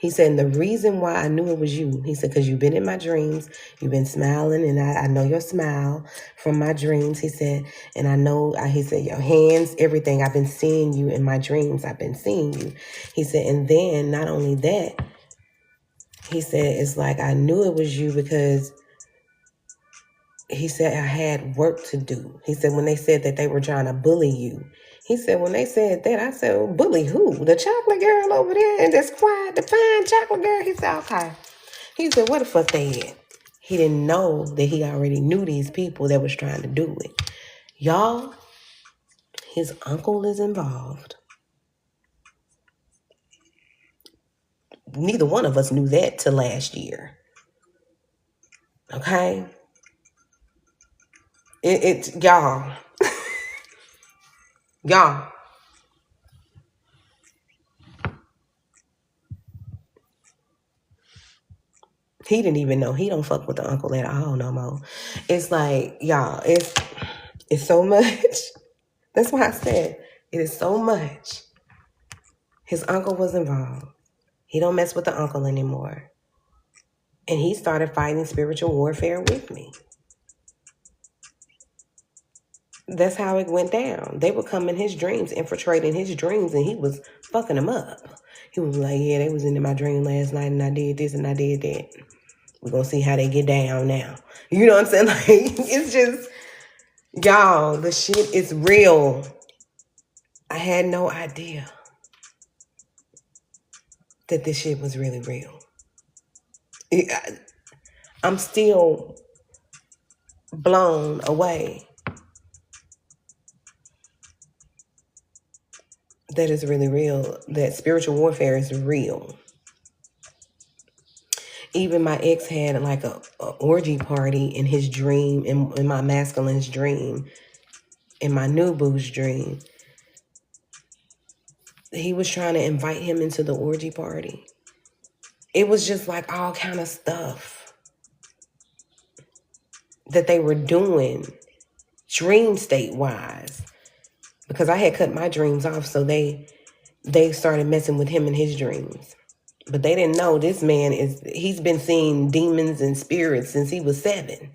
He said, and the reason why I knew it was you, he said, because you've been in my dreams, you've been smiling, and I know your smile from my dreams. He said, and I know, he said, your hands, everything. I've been seeing you in my dreams. I've been seeing you. He said, and then not only that, he said, it's like I knew it was you because he said, I had work to do. He said, when they said that they were trying to bully you, he said, when they said that, I said, well, bully who? The chocolate girl over there and this quiet, the fine chocolate girl? He said, okay. He said, what the fuck they at? He didn't know that he already knew these people that was trying to do it. Y'all, his uncle is involved. Neither one of us knew that till last year. Okay? It's y'all. Y'all. He didn't even know. He don't fuck with the uncle at all no more. It's like, y'all, it's so much. That's why I said it is so much. His uncle was involved. He don't mess with the uncle anymore. And he started fighting spiritual warfare with me. That's how it went down. They would come in his dreams, infiltrating his dreams, and he was fucking them up. He was like, yeah, they was in my dream last night, and I did this, and I did that. We're going to see how they get down now. You know what I'm saying? Like, it's just, y'all, the shit is real. I had no idea that this shit was really real. I'm still blown away that it's really real, that spiritual warfare is real. Even my ex had like a orgy party in his dream, in my masculine's dream, in my new boo's dream. He was trying to invite him into the orgy party. It was just like all kind of stuff that they were doing dream state wise, because I had cut my dreams off, so they started messing with him in his dreams. But they didn't know this man he's been seeing demons and spirits since he was 7.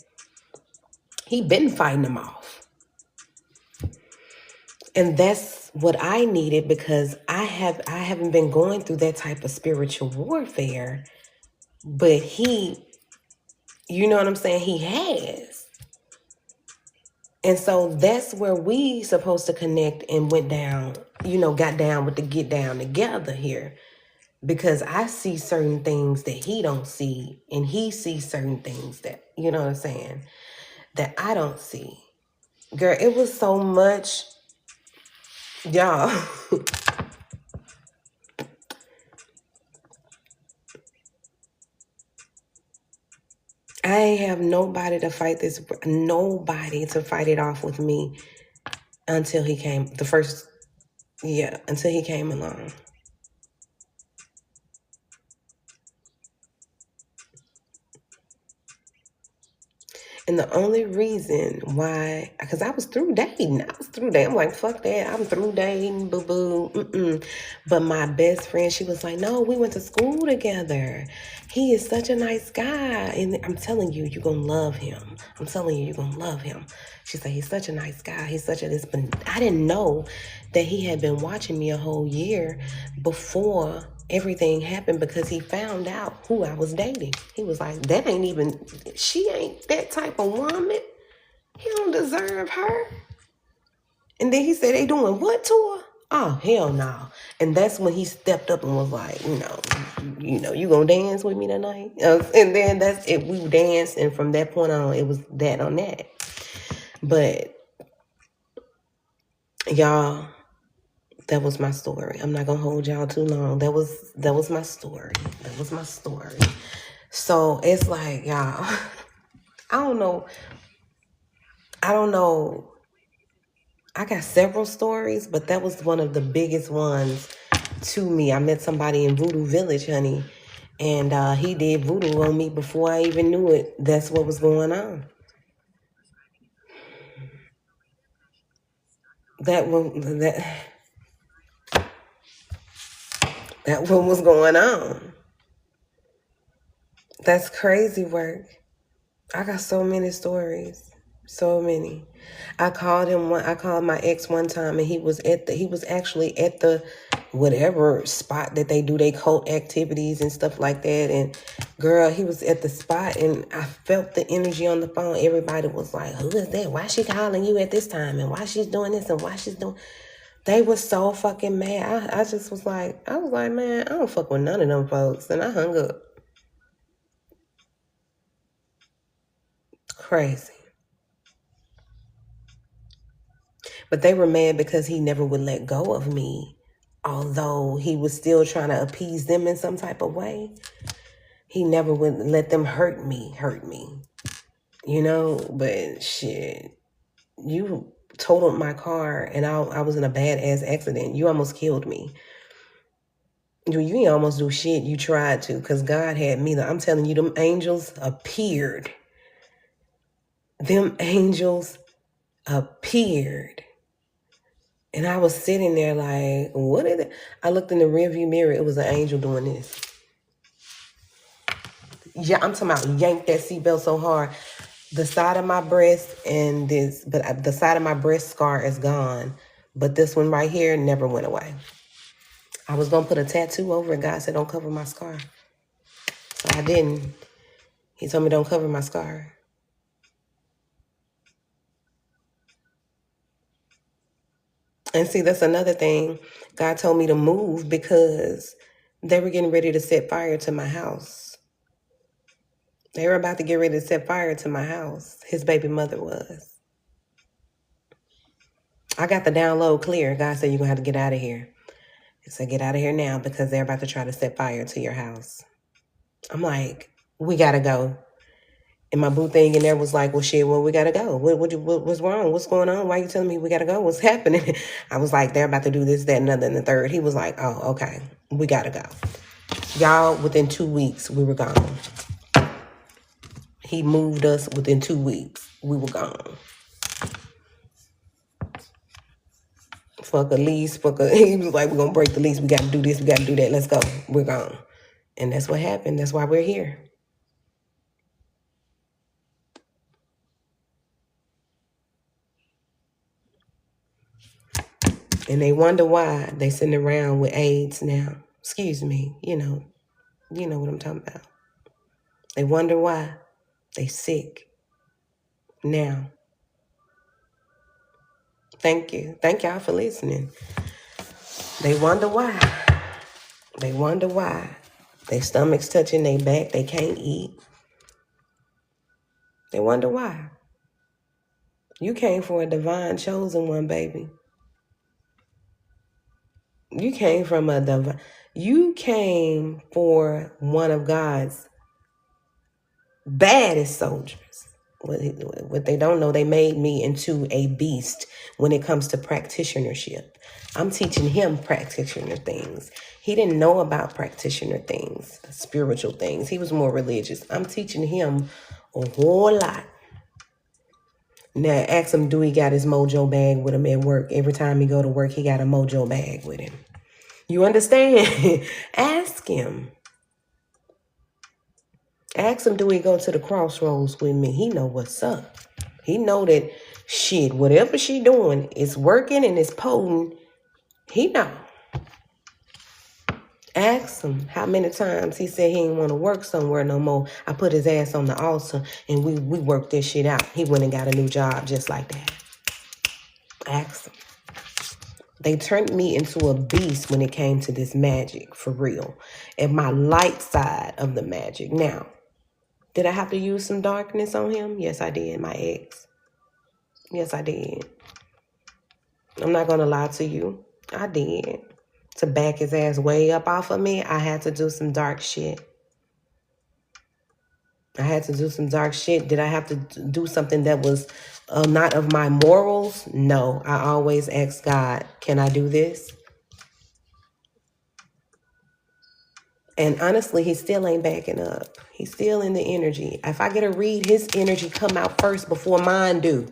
He been fighting them off. And that's what I needed, because I haven't been going through that type of spiritual warfare. But he, you know what I'm saying? He has. And so that's where we supposed to connect and went down, got down with the get down together here. Because I see certain things that he don't see, and he sees certain things that, you know what I'm saying, that I don't see. Girl, it was so much, y'all. I ain't have nobody to fight this, nobody to fight it off with me until he came, until he came along. And the only reason why, because I was through dating. I'm like, fuck that. I'm through dating, boo-boo. But my best friend, she was like, no, we went to school together. He is such a nice guy. And I'm telling you, you're going to love him. I'm telling you, you're going to love him. She said, he's such a nice guy. He's such a this. But I didn't know that he had been watching me a whole year before everything happened, because he found out who I was dating. He was like, she ain't that type of woman. He don't deserve her. And then he said, they doing what to her? Oh, hell no. And that's when he stepped up and was like, you gonna dance with me tonight? And then that's it. We danced, and from that point on, it was that on that. But y'all, that was my story. I'm not gonna hold y'all too long. That was my story. That was my story. So it's like, y'all, I don't know. I got several stories, but that was one of the biggest ones to me. I met somebody in Voodoo Village, honey, and he did voodoo on me before I even knew it. That's what was going on. That one was going on. That's crazy work. I got so many stories. So many. I called my ex one time, and he was actually at the whatever spot that they do they cult activities and stuff like that. And girl, he was at the spot, and I felt the energy on the phone. Everybody was like, who is that? Why she calling you at this time? And why she's doing this and why she's doing. They were so fucking mad. I just was like, man, I don't fuck with none of them folks. And I hung up. Crazy. But they were mad because he never would let go of me. Although he was still trying to appease them in some type of way. He never would let them hurt me. You know, but shit. You totaled my car and I was in a badass accident. You almost killed me. You ain't almost do shit. You tried to, because God had me. I'm telling you, them angels appeared. Them angels appeared. And I was sitting there like, what is it? I looked in the rearview mirror. It was an angel doing this. Yeah, I'm talking about yanked that seatbelt so hard. The side of my breast and this, but the side of my breast scar is gone. But this one right here never went away. I was going to put a tattoo over it. God said, don't cover my scar. So I didn't. He told me don't cover my scar. And see, that's another thing. God told me to move because they were getting ready to set fire to my house. They were about to get ready to set fire to my house. His baby mother was. I got the download clear. God said, you're going to have to get out of here. He said, get out of here now because they're about to try to set fire to your house. I'm like, we got to go. And my boo thing in there was like, well, shit, well, we got to go. What's wrong? What's going on? Why are you telling me we got to go? What's happening? I was like, they're about to do this, that, another, and the third. He was like, oh, okay, we got to go. Y'all, within 2 weeks, we were gone. He moved us within 2 weeks. We were gone. Fuck a lease. He was like, we're going to break the lease. We got to do this. We got to do that. Let's go. We're gone. And that's what happened. That's why we're here. And they wonder why they sitting around with AIDS now. Excuse me. You know what I'm talking about. They wonder why they sick now. Thank you. Thank y'all for listening. They wonder why. They wonder why. Their stomachs touching their back. They can't eat. They wonder why. You came for a divine chosen one, baby. You came from a divine. You came for one of God's baddest soldiers. What they don't know, they made me into a beast when it comes to practitionership. I'm teaching him practitioner things. He didn't know about practitioner things, spiritual things. He was more religious. I'm teaching him a whole lot. Now, ask him, do he got his mojo bag with him at work? Every time he go to work, he got a mojo bag with him. You understand? Ask him. Ask him, do he go to the crossroads with me? He know what's up. He know that shit, whatever she doing, is working and it's potent. He know. Ask him how many times he said he didn't want to work somewhere no more. I put his ass on the altar and we worked this shit out. He went and got a new job just like that. Ask him. They turned me into a beast when it came to this magic, for real. And my light side of the magic. Now, did I have to use some darkness on him? Yes, I did, my ex. Yes, I did. I'm not going to lie to you. I did. To back his ass way up off of me, I had to do some dark shit. I had to do some dark shit. Did I have to do something that was not of my morals? No. I always ask God, can I do this? And honestly, he still ain't backing up. He's still in the energy. If I get a read, his energy come out first before mine do.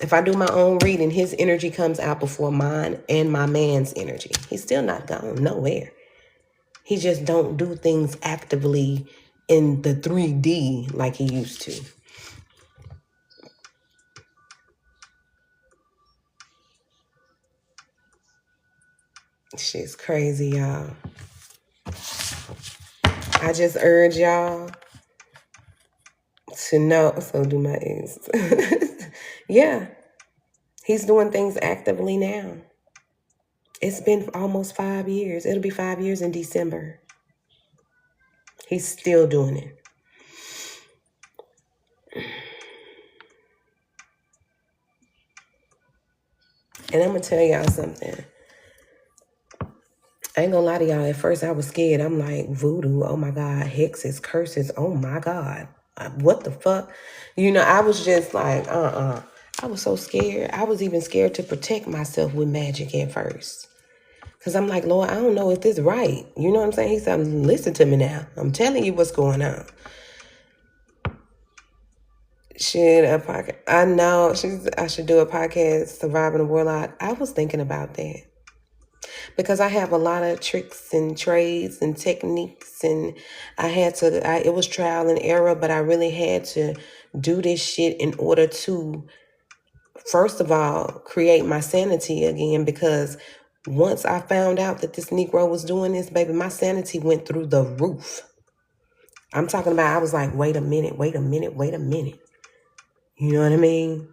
If I do my own reading, his energy comes out before mine and my man's energy. He's still not gone nowhere. He just don't do things actively in the 3D like he used to. Shit's crazy, y'all. I just urge y'all to know. So do my ex. Yeah. He's doing things actively now. It's been almost 5 years. It'll be 5 years in December. He's still doing it. And I'm going to tell y'all something. I ain't gonna lie to y'all. At first, I was scared. I'm like, voodoo. Oh my God. Hexes, curses. Oh my God. What the fuck? You know, I was just like, I was so scared. I was even scared to protect myself with magic at first. Because I'm like, Lord, I don't know if this is right. You know what I'm saying? He said, listen to me now. I'm telling you what's going on. Shit, a podcast. I know. I should do a podcast, Surviving a Warlock. I was thinking about that. Because I have a lot of tricks and trades and techniques, and it was trial and error, but I really had to do this shit in order to, first of all, create my sanity again, because once I found out that this Negro was doing this, baby, my sanity went through the roof. I'm talking about, I was like, wait a minute. You know what I mean?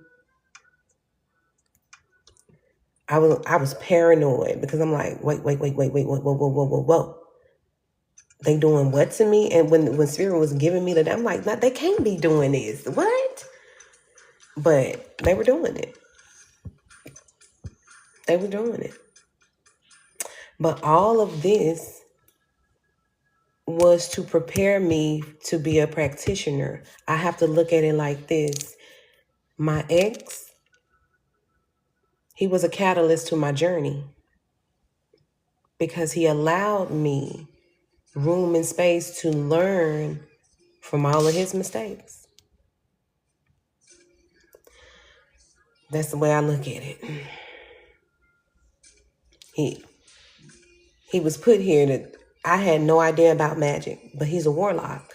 I was paranoid because I'm like, wait, whoa. They doing what to me? And when Spirit was giving me that, I'm like, they can't be doing this. What? But they were doing it. They were doing it. But all of this was to prepare me to be a practitioner. I have to look at it like this. My ex, he was a catalyst to my journey because he allowed me room and space to learn from all of his mistakes. That's the way I look at it. He was put here to, I had no idea about magic, but he's a warlock.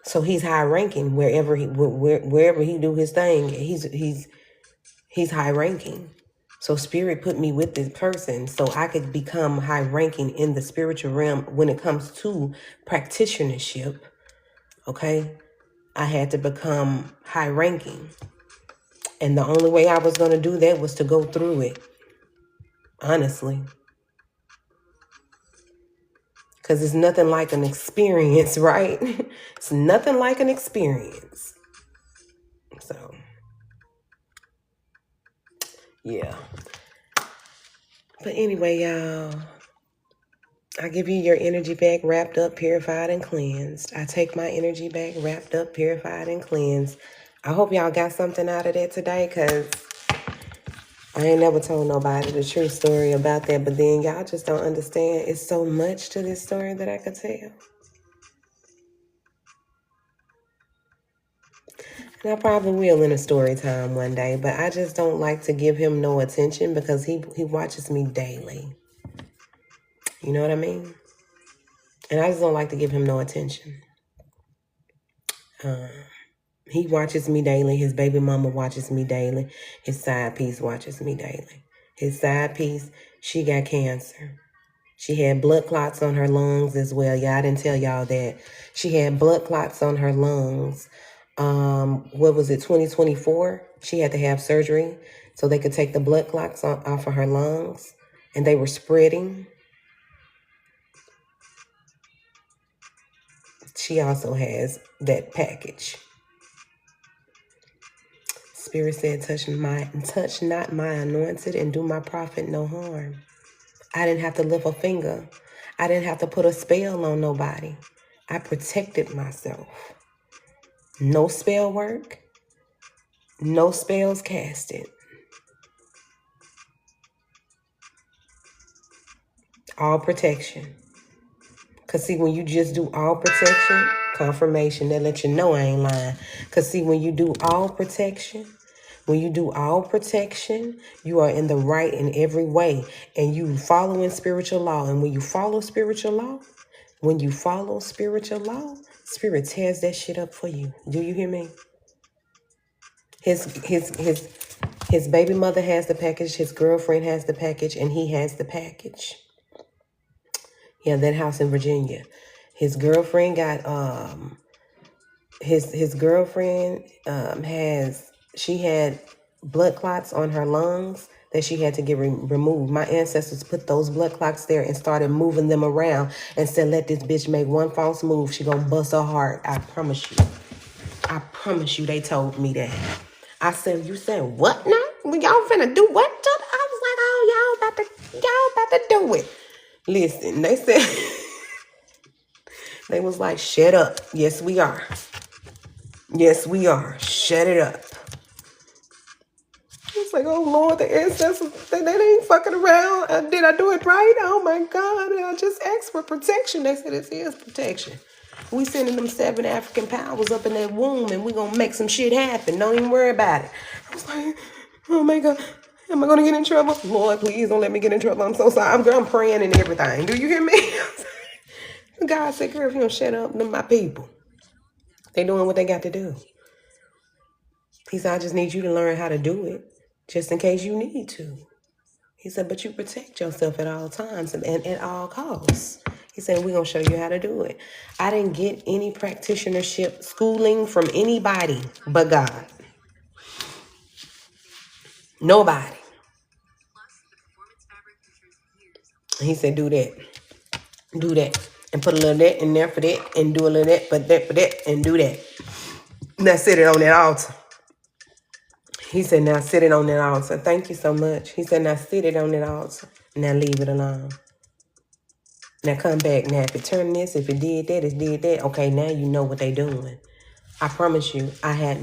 So he's high ranking wherever he do his thing. He's high ranking. So Spirit put me with this person so I could become high ranking in the spiritual realm when it comes to practitionership. Okay? I had to become high ranking. And the only way I was going to do that was to go through it. Honestly. Because it's nothing like an experience, right? It's nothing like an experience. So, yeah. But anyway, y'all, I give you your energy back wrapped up, purified, and cleansed. I take my energy back wrapped up, purified, and cleansed. I hope y'all got something out of that today, because I ain't never told nobody the true story about that. But then y'all just don't understand. It's so much to this story that I could tell. And I probably will in a story time one day, but I just don't like to give him no attention because he watches me daily. You know what I mean? And I just don't like to give him no attention. He watches me daily. His baby mama watches me daily. His side piece watches me daily. His side piece, she got cancer. She had blood clots on her lungs as well. Yeah, I didn't tell y'all that. She had blood clots on her lungs. What was it, 2024? She had to have surgery so they could take the blood clots off of her lungs. And they were spreading. She also has that package. Spirit said, touch not my anointed and do my prophet no harm. I didn't have to lift a finger. I didn't have to put a spell on nobody. I protected myself. No spell work. No spells casted. All protection. Because see, when you just do all protection, confirmation, that let you know I ain't lying. Because see, when you do all protection, you are in the right in every way. And you following spiritual law. And when you follow spiritual law, When you follow spiritual law, spirit tears that shit up for you. Do you hear me? His baby mother has the package, his girlfriend has the package, and he has the package. Yeah, that house in Virginia. His girlfriend got his girlfriend she had blood clots on her lungs that she had to get removed. My ancestors put those blood clots there and started moving them around and said, let this bitch make one false move, she gonna bust her heart. I promise you. I promise you they told me that. I said, you said what now? Y'all finna do what? I was like, oh, y'all about to do it. Listen, they said, they was like, shut up. Yes, we are. Yes, we are. Shut it up. It's like, oh, Lord, the ancestors, they ain't fucking around. Did I do it right? Oh, my God. I just asked for protection. They said, it is protection. We sending them 7 African powers up in that womb, and we going to make some shit happen. Don't even worry about it. I was like, oh, my God. Am I going to get in trouble? Lord, please don't let me get in trouble. I'm so sorry. I'm praying and everything. Do you hear me? God said, girl, if you don't shut up, them my people. They doing what they got to do. He said, I just need you to learn how to do it, just in case you need to. He said, but you protect yourself at all times and at all costs. He said, we're going to show you how to do it. I didn't get any practitionership schooling from anybody but God. Nobody. He said, do that. Do that. And put a little that in there for that. And do a little that, but that for that. And do that. Now sit it on that altar. He said, now sit it on that altar. Thank you so much. He said, now sit it on that altar. Now leave it alone. Now come back. Now if it turned this, if it did that, it did that. Okay, now you know what they doing. I promise you, I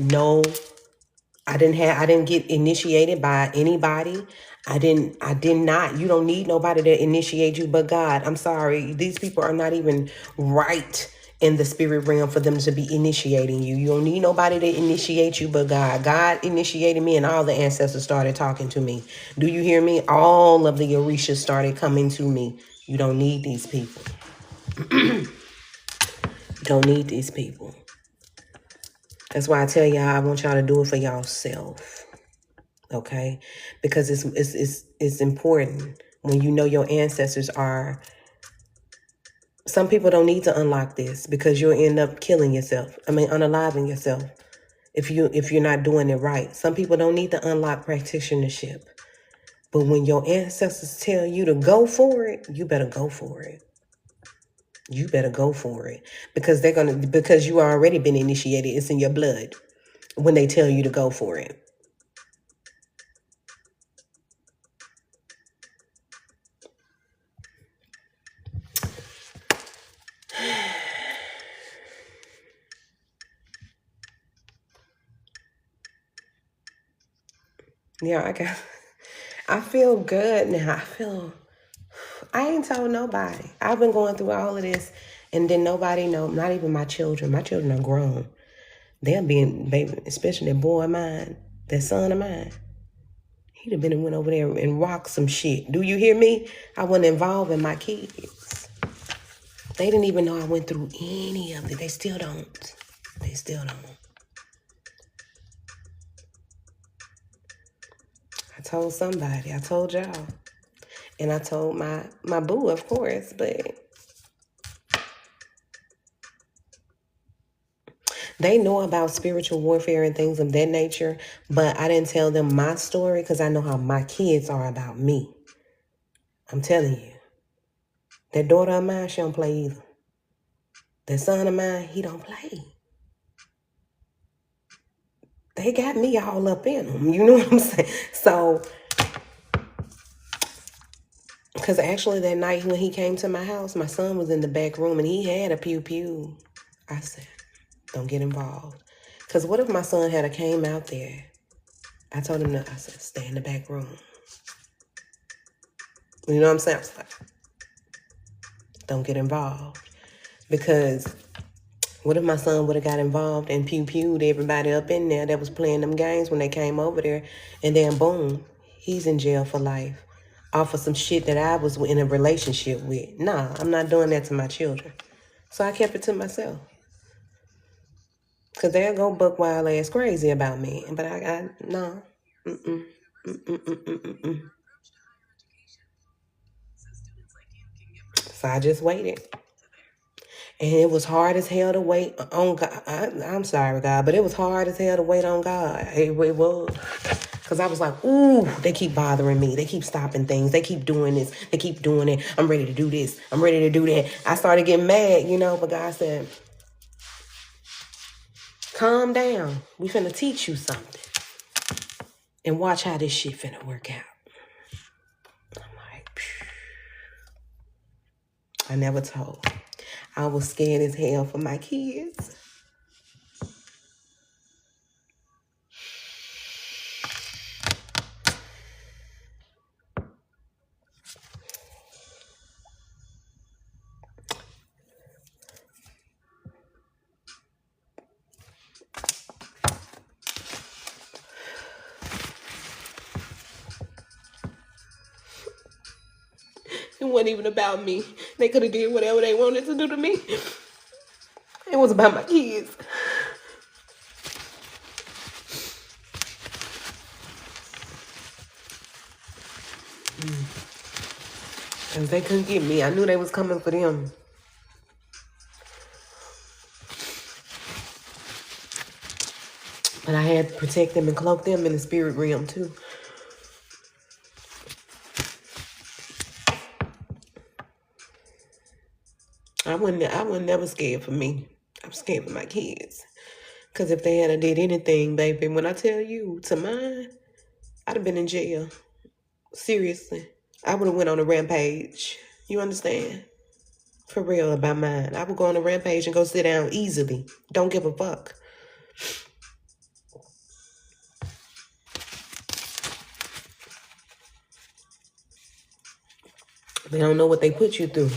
didn't get initiated by anybody. I did not. You don't need nobody to initiate you but God. I'm sorry. These people are not even right in the spirit realm for them to be initiating you. You don't need nobody to initiate you but God. God initiated me and all the ancestors started talking to me. Do you hear me? All of the Orishas started coming to me. You don't need these people. Don't need these people. That's why I tell y'all I want y'all to do it for yourself. Okay? Because it's important when you know your ancestors are. Some people don't need to unlock this because you'll end up killing yourself. Unaliving yourself if you're not doing it right. Some people don't need to unlock practitionership. But when your ancestors tell you to go for it, you better go for it. You better go for it. Because because you already been initiated. It's in your blood when they tell you to go for it. Yeah, I feel good now. I ain't told nobody. I've been going through all of this and then nobody know, not even my children. My children are grown. They're being, baby, especially that boy of mine, that son of mine. He'd have been and went over there and rocked some shit. Do you hear me? I wasn't involved in my kids. They didn't even know I went through any of it. They still don't. They still don't. I told somebody. I told y'all. And I told my boo, of course, but they know about spiritual warfare and things of that nature, but I didn't tell them my story because I know how my kids are about me. I'm telling you. That daughter of mine, she don't play either. That son of mine, he don't play. They got me all up in them. You know what I'm saying? So, because actually that night when he came to my house, my son was in the back room and he had a pew-pew. I said, don't get involved. Because what if my son had came out there? I told him, I said, stay in the back room. You know what I'm saying? I was like, don't get involved. Because what if my son would have got involved and pew-pewed everybody up in there that was playing them games when they came over there, and then boom, he's in jail for life off of some shit that I was in a relationship with. Nah, I'm not doing that to my children. So I kept it to myself. Because they'll go buck wild ass crazy about me. But I no. Mm-mm. Mm-mm-mm-mm-mm. So I just waited. And it was hard as hell to wait on God. I'm sorry, God, but it was hard as hell to wait on God. It was. Because I was like, ooh, they keep bothering me. They keep stopping things. They keep doing this. They keep doing it. I'm ready to do this. I'm ready to do that. I started getting mad, but God said, calm down. We finna teach you something. And watch how this shit finna work out. I'm like, phew. I never told. I was scared as hell for my kids. It wasn't even about me. They could have did whatever they wanted to do to me. It was about my kids. Because they couldn't get me. I knew they was coming for them. But I had to protect them and cloak them in the spirit realm too. I wasn't never scared for me. I'm scared for my kids. Because if they had did anything, baby, when I tell you to mine, I'd have been in jail. Seriously. I would have went on a rampage. You understand? For real about mine. I would go on a rampage and go sit down easily. Don't give a fuck. They don't know what they put you through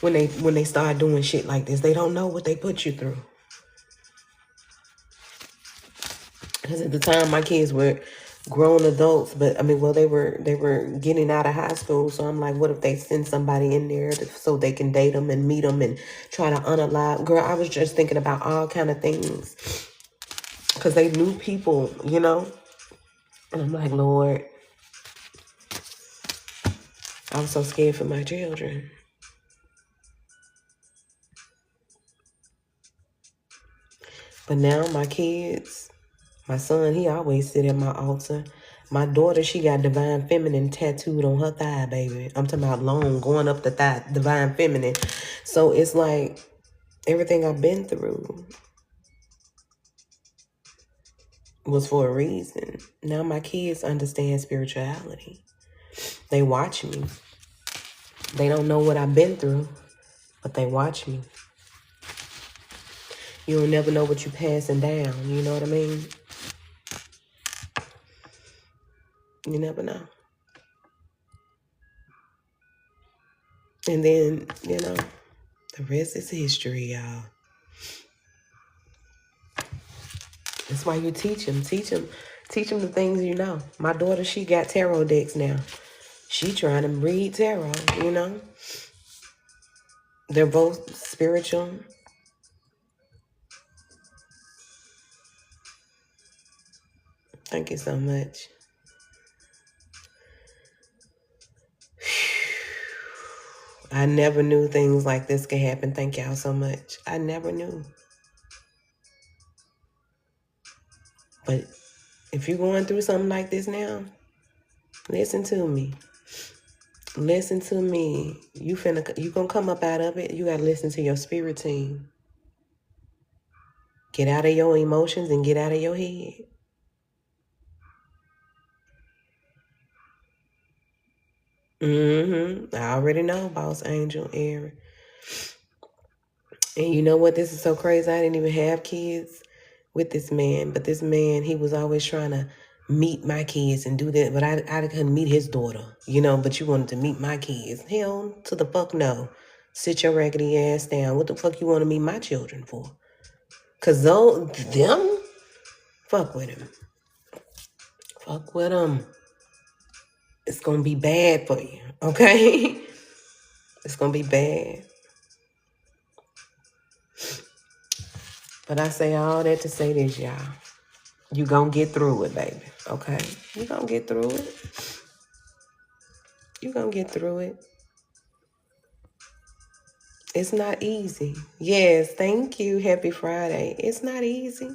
when they start doing shit like this. They don't know what they put you through. Because at the time, my kids were grown adults, but I mean, well, they were getting out of high school. So I'm like, what if they send somebody in there so they can date them and meet them and try to unalive? Girl, I was just thinking about all kind of things because they knew people, And I'm like, Lord, I was so scared for my children. But now my kids, my son, he always sit at my altar. My daughter, she got divine feminine tattooed on her thigh, baby. I'm talking about long, going up the thigh, divine feminine. So it's like everything I've been through was for a reason. Now my kids understand spirituality. They watch me. They don't know what I've been through, but they watch me. You'll never know what you're passing down. You know what I mean? You never know. And then, the rest is history, y'all. That's why you teach them. Teach them the things you know. My daughter, she got tarot decks now. She trying to read tarot, They're both spiritual. Thank you so much. I never knew things like this could happen. Thank y'all so much. I never knew. But if you're going through something like this now, listen to me. Listen to me. You gonna come up out of it. You gotta listen to your spirit team. Get out of your emotions and get out of your head. I already know, Boss Angel, Aaron. And you know what? This is so crazy. I didn't even have kids with this man. But this man, he was always trying to meet my kids and do that. But I couldn't meet his daughter, But you wanted to meet my kids. Hell to the fuck no. Sit your raggedy ass down. What the fuck you want to meet my children for? Because them, fuck with him. Fuck with them. It's going to be bad for you, okay? It's going to be bad. But I say all that to say this, y'all. You gonna get through it, baby. Okay? You gonna get through it. You gonna get through it. It's not easy. Yes, thank you. Happy Friday. It's not easy.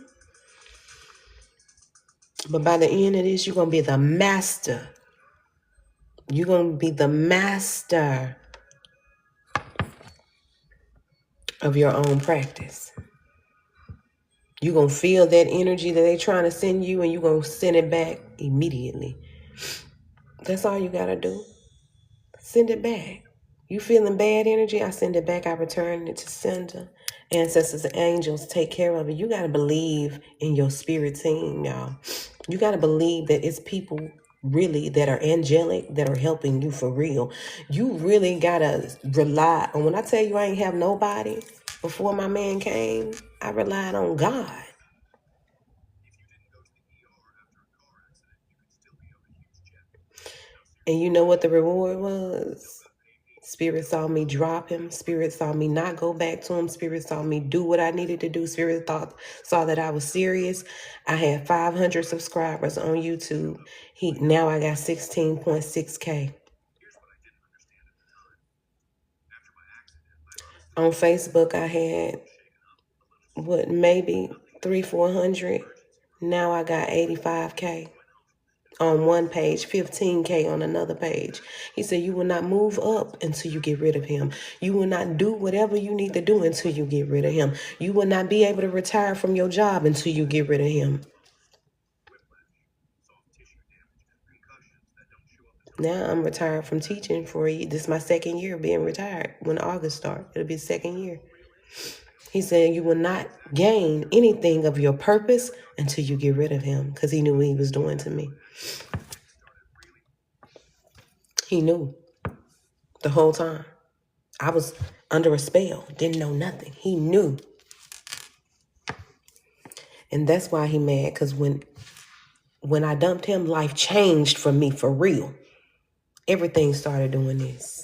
But by the end of this, you're gonna be the master. You're gonna be the master of your own practice. You're going to feel that energy that they're trying to send you, and you're going to send it back immediately. That's all you got to do. Send it back. You feeling bad energy, I send it back. I return it to sender. Ancestors and angels take care of it. You got to believe in your spirit team, y'all. You got to believe that it's people really that are angelic, that are helping you for real. You really got to rely on, when I tell you I ain't have nobody before my man came, I relied on God. And you know what the reward was? Spirit saw me drop him. Spirit saw me not go back to him. Spirit saw me do what I needed to do. Spirit saw that I was serious. I had 500 subscribers on YouTube. Now I got 16.6K. On Facebook, I had, maybe 300-400. Now I got 85K. On one page, 15K on another page. He said, you will not move up until you get rid of him. You will not do whatever you need to do until you get rid of him. You will not be able to retire from your job until you get rid of him. Now I'm retired from teaching for a year. This is my second year being retired. When August starts, it'll be the second year. He said, you will not gain anything of your purpose until you get rid of him, because he knew what he was doing to me. He knew the whole time. I was under a spell, didn't know nothing. He knew. And that's why he mad, because when I dumped him, life changed for me for real. Everything started doing this.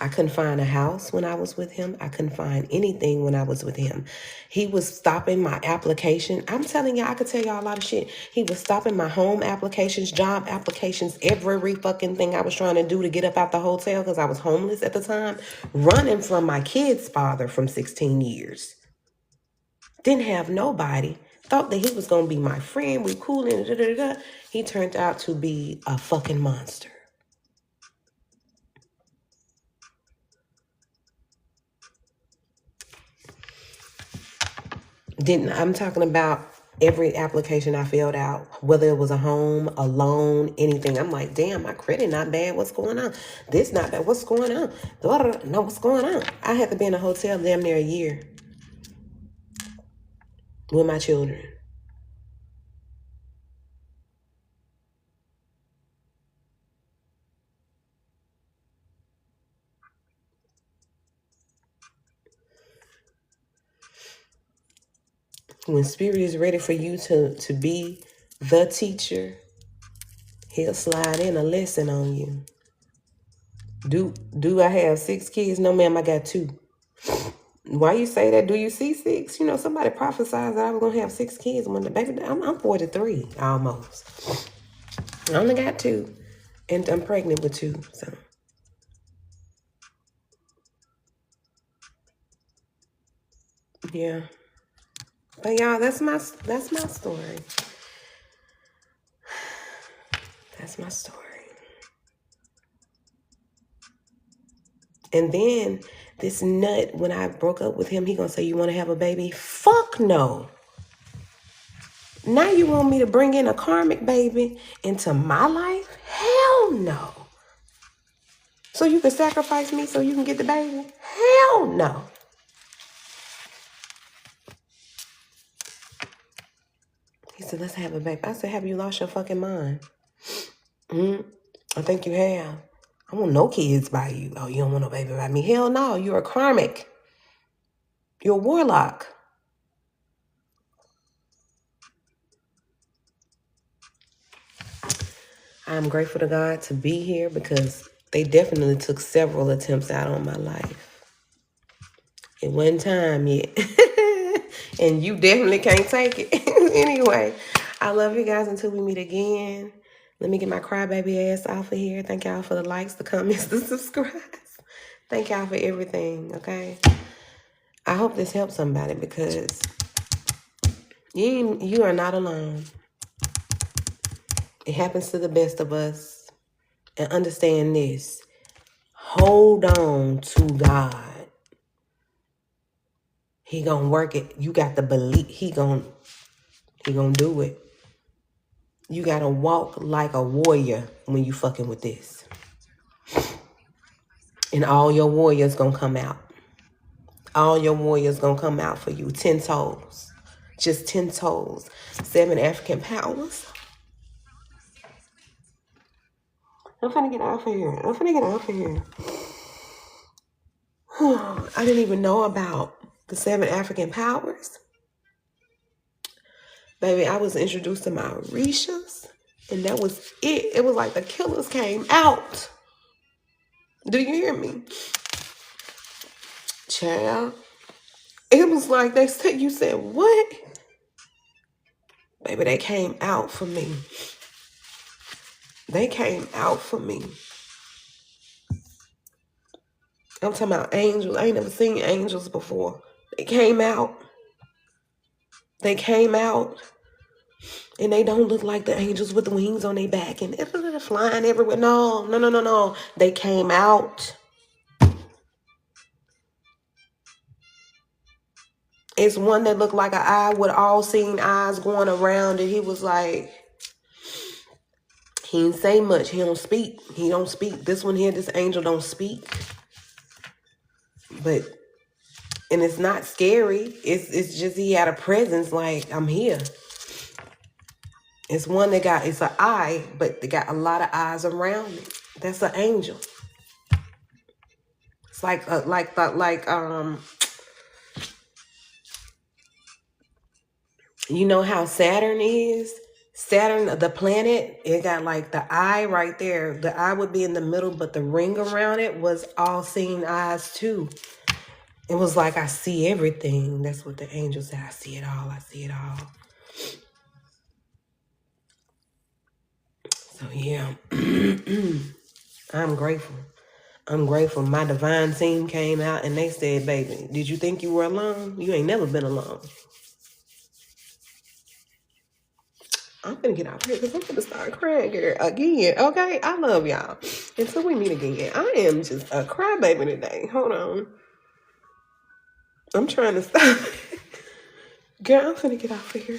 I couldn't find a house when I was with him. I couldn't find anything when I was with him. He was stopping my application. I'm telling you, I could tell y'all a lot of shit. He was stopping my home applications, job applications, every fucking thing I was trying to do to get up out the hotel, because I was homeless at the time, running from my kid's father from 16 years. Didn't have nobody. Thought that he was going to be my friend. We cool and da-da-da-da. He turned out to be a fucking monster. I'm talking about every application I filled out, whether it was a home, a loan, anything. I'm like, damn, my credit not bad. What's going on? This not bad. What's going on? No, what's going on? I had to be in a hotel damn near a year with my children. When spirit is ready for you to be the teacher, he'll slide in a lesson on you. Do I have 6 kids? No, ma'am, I got 2. Why you say that? Do you see 6? You know, somebody prophesied that I was going to have 6 kids. When the baby, I'm 43 almost. I only got 2. And I'm pregnant with 2. So, yeah. But y'all, that's my story. That's my story. And then this nut, when I broke up with him, he gonna say, you want to have a baby? Fuck no. Now you want me to bring in a karmic baby into my life? Hell no. So you can sacrifice me so you can get the baby? Hell no. He said, let's have a baby. I said, have you lost your fucking mind? I think you have. I want no kids by you. Oh, you don't want no baby by me? Hell no. You're a karmic. You're a warlock. I'm grateful to God to be here, because they definitely took several attempts out on my life. It wasn't time yet. And you definitely can't take it. Anyway, I love you guys until we meet again. Let me get my crybaby ass off of here. Thank y'all for the likes, the comments, the subscribes. Thank y'all for everything, okay? I hope this helps somebody because you are not alone. It happens to the best of us. And understand this. Hold on to God. He gonna work it. You got to believe he gonna do it. You gotta walk like a warrior when you fucking with this. And all your warriors gonna come out. All your warriors gonna come out for you. 10 toes. Just 10 toes. 7 African powers. I'm finna get off of here. I didn't even know about the 7 African powers. Baby, I was introduced to my Orishas, and that was it. It was like the killers came out. Do you hear me? Child. It was like they said, you said, what? Baby, they came out for me. They came out for me. I'm talking about angels. I ain't never seen angels before. They came out. They came out. And they don't look like the angels with the wings on their back and they're flying everywhere. No. They came out. It's one that looked like an eye with all seeing eyes going around. And he was like, he didn't say much. He don't speak. This one here, this angel don't speak. But, and it's not scary. It's just he had a presence like, I'm here. It's one that got, it's an eye, but they got a lot of eyes around it. That's an angel. It's you know how Saturn is? Saturn, the planet, it got like the eye right there. The eye would be in the middle, but the ring around it was all seeing eyes too. It was like, I see everything. That's what the angel said. I see it all. I see it all. So yeah, I'm grateful. I'm grateful. My divine team came out and they said, baby, did you think you were alone? You ain't never been alone. I'm gonna get out here because I'm gonna start crying here again. Okay, I love y'all. Until we meet again. I am just a crybaby today. Hold on. I'm trying to stop. Girl, I'm finna get off of here.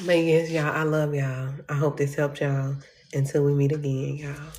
But yes, y'all, I love y'all. I hope this helped y'all. Until we meet again, y'all.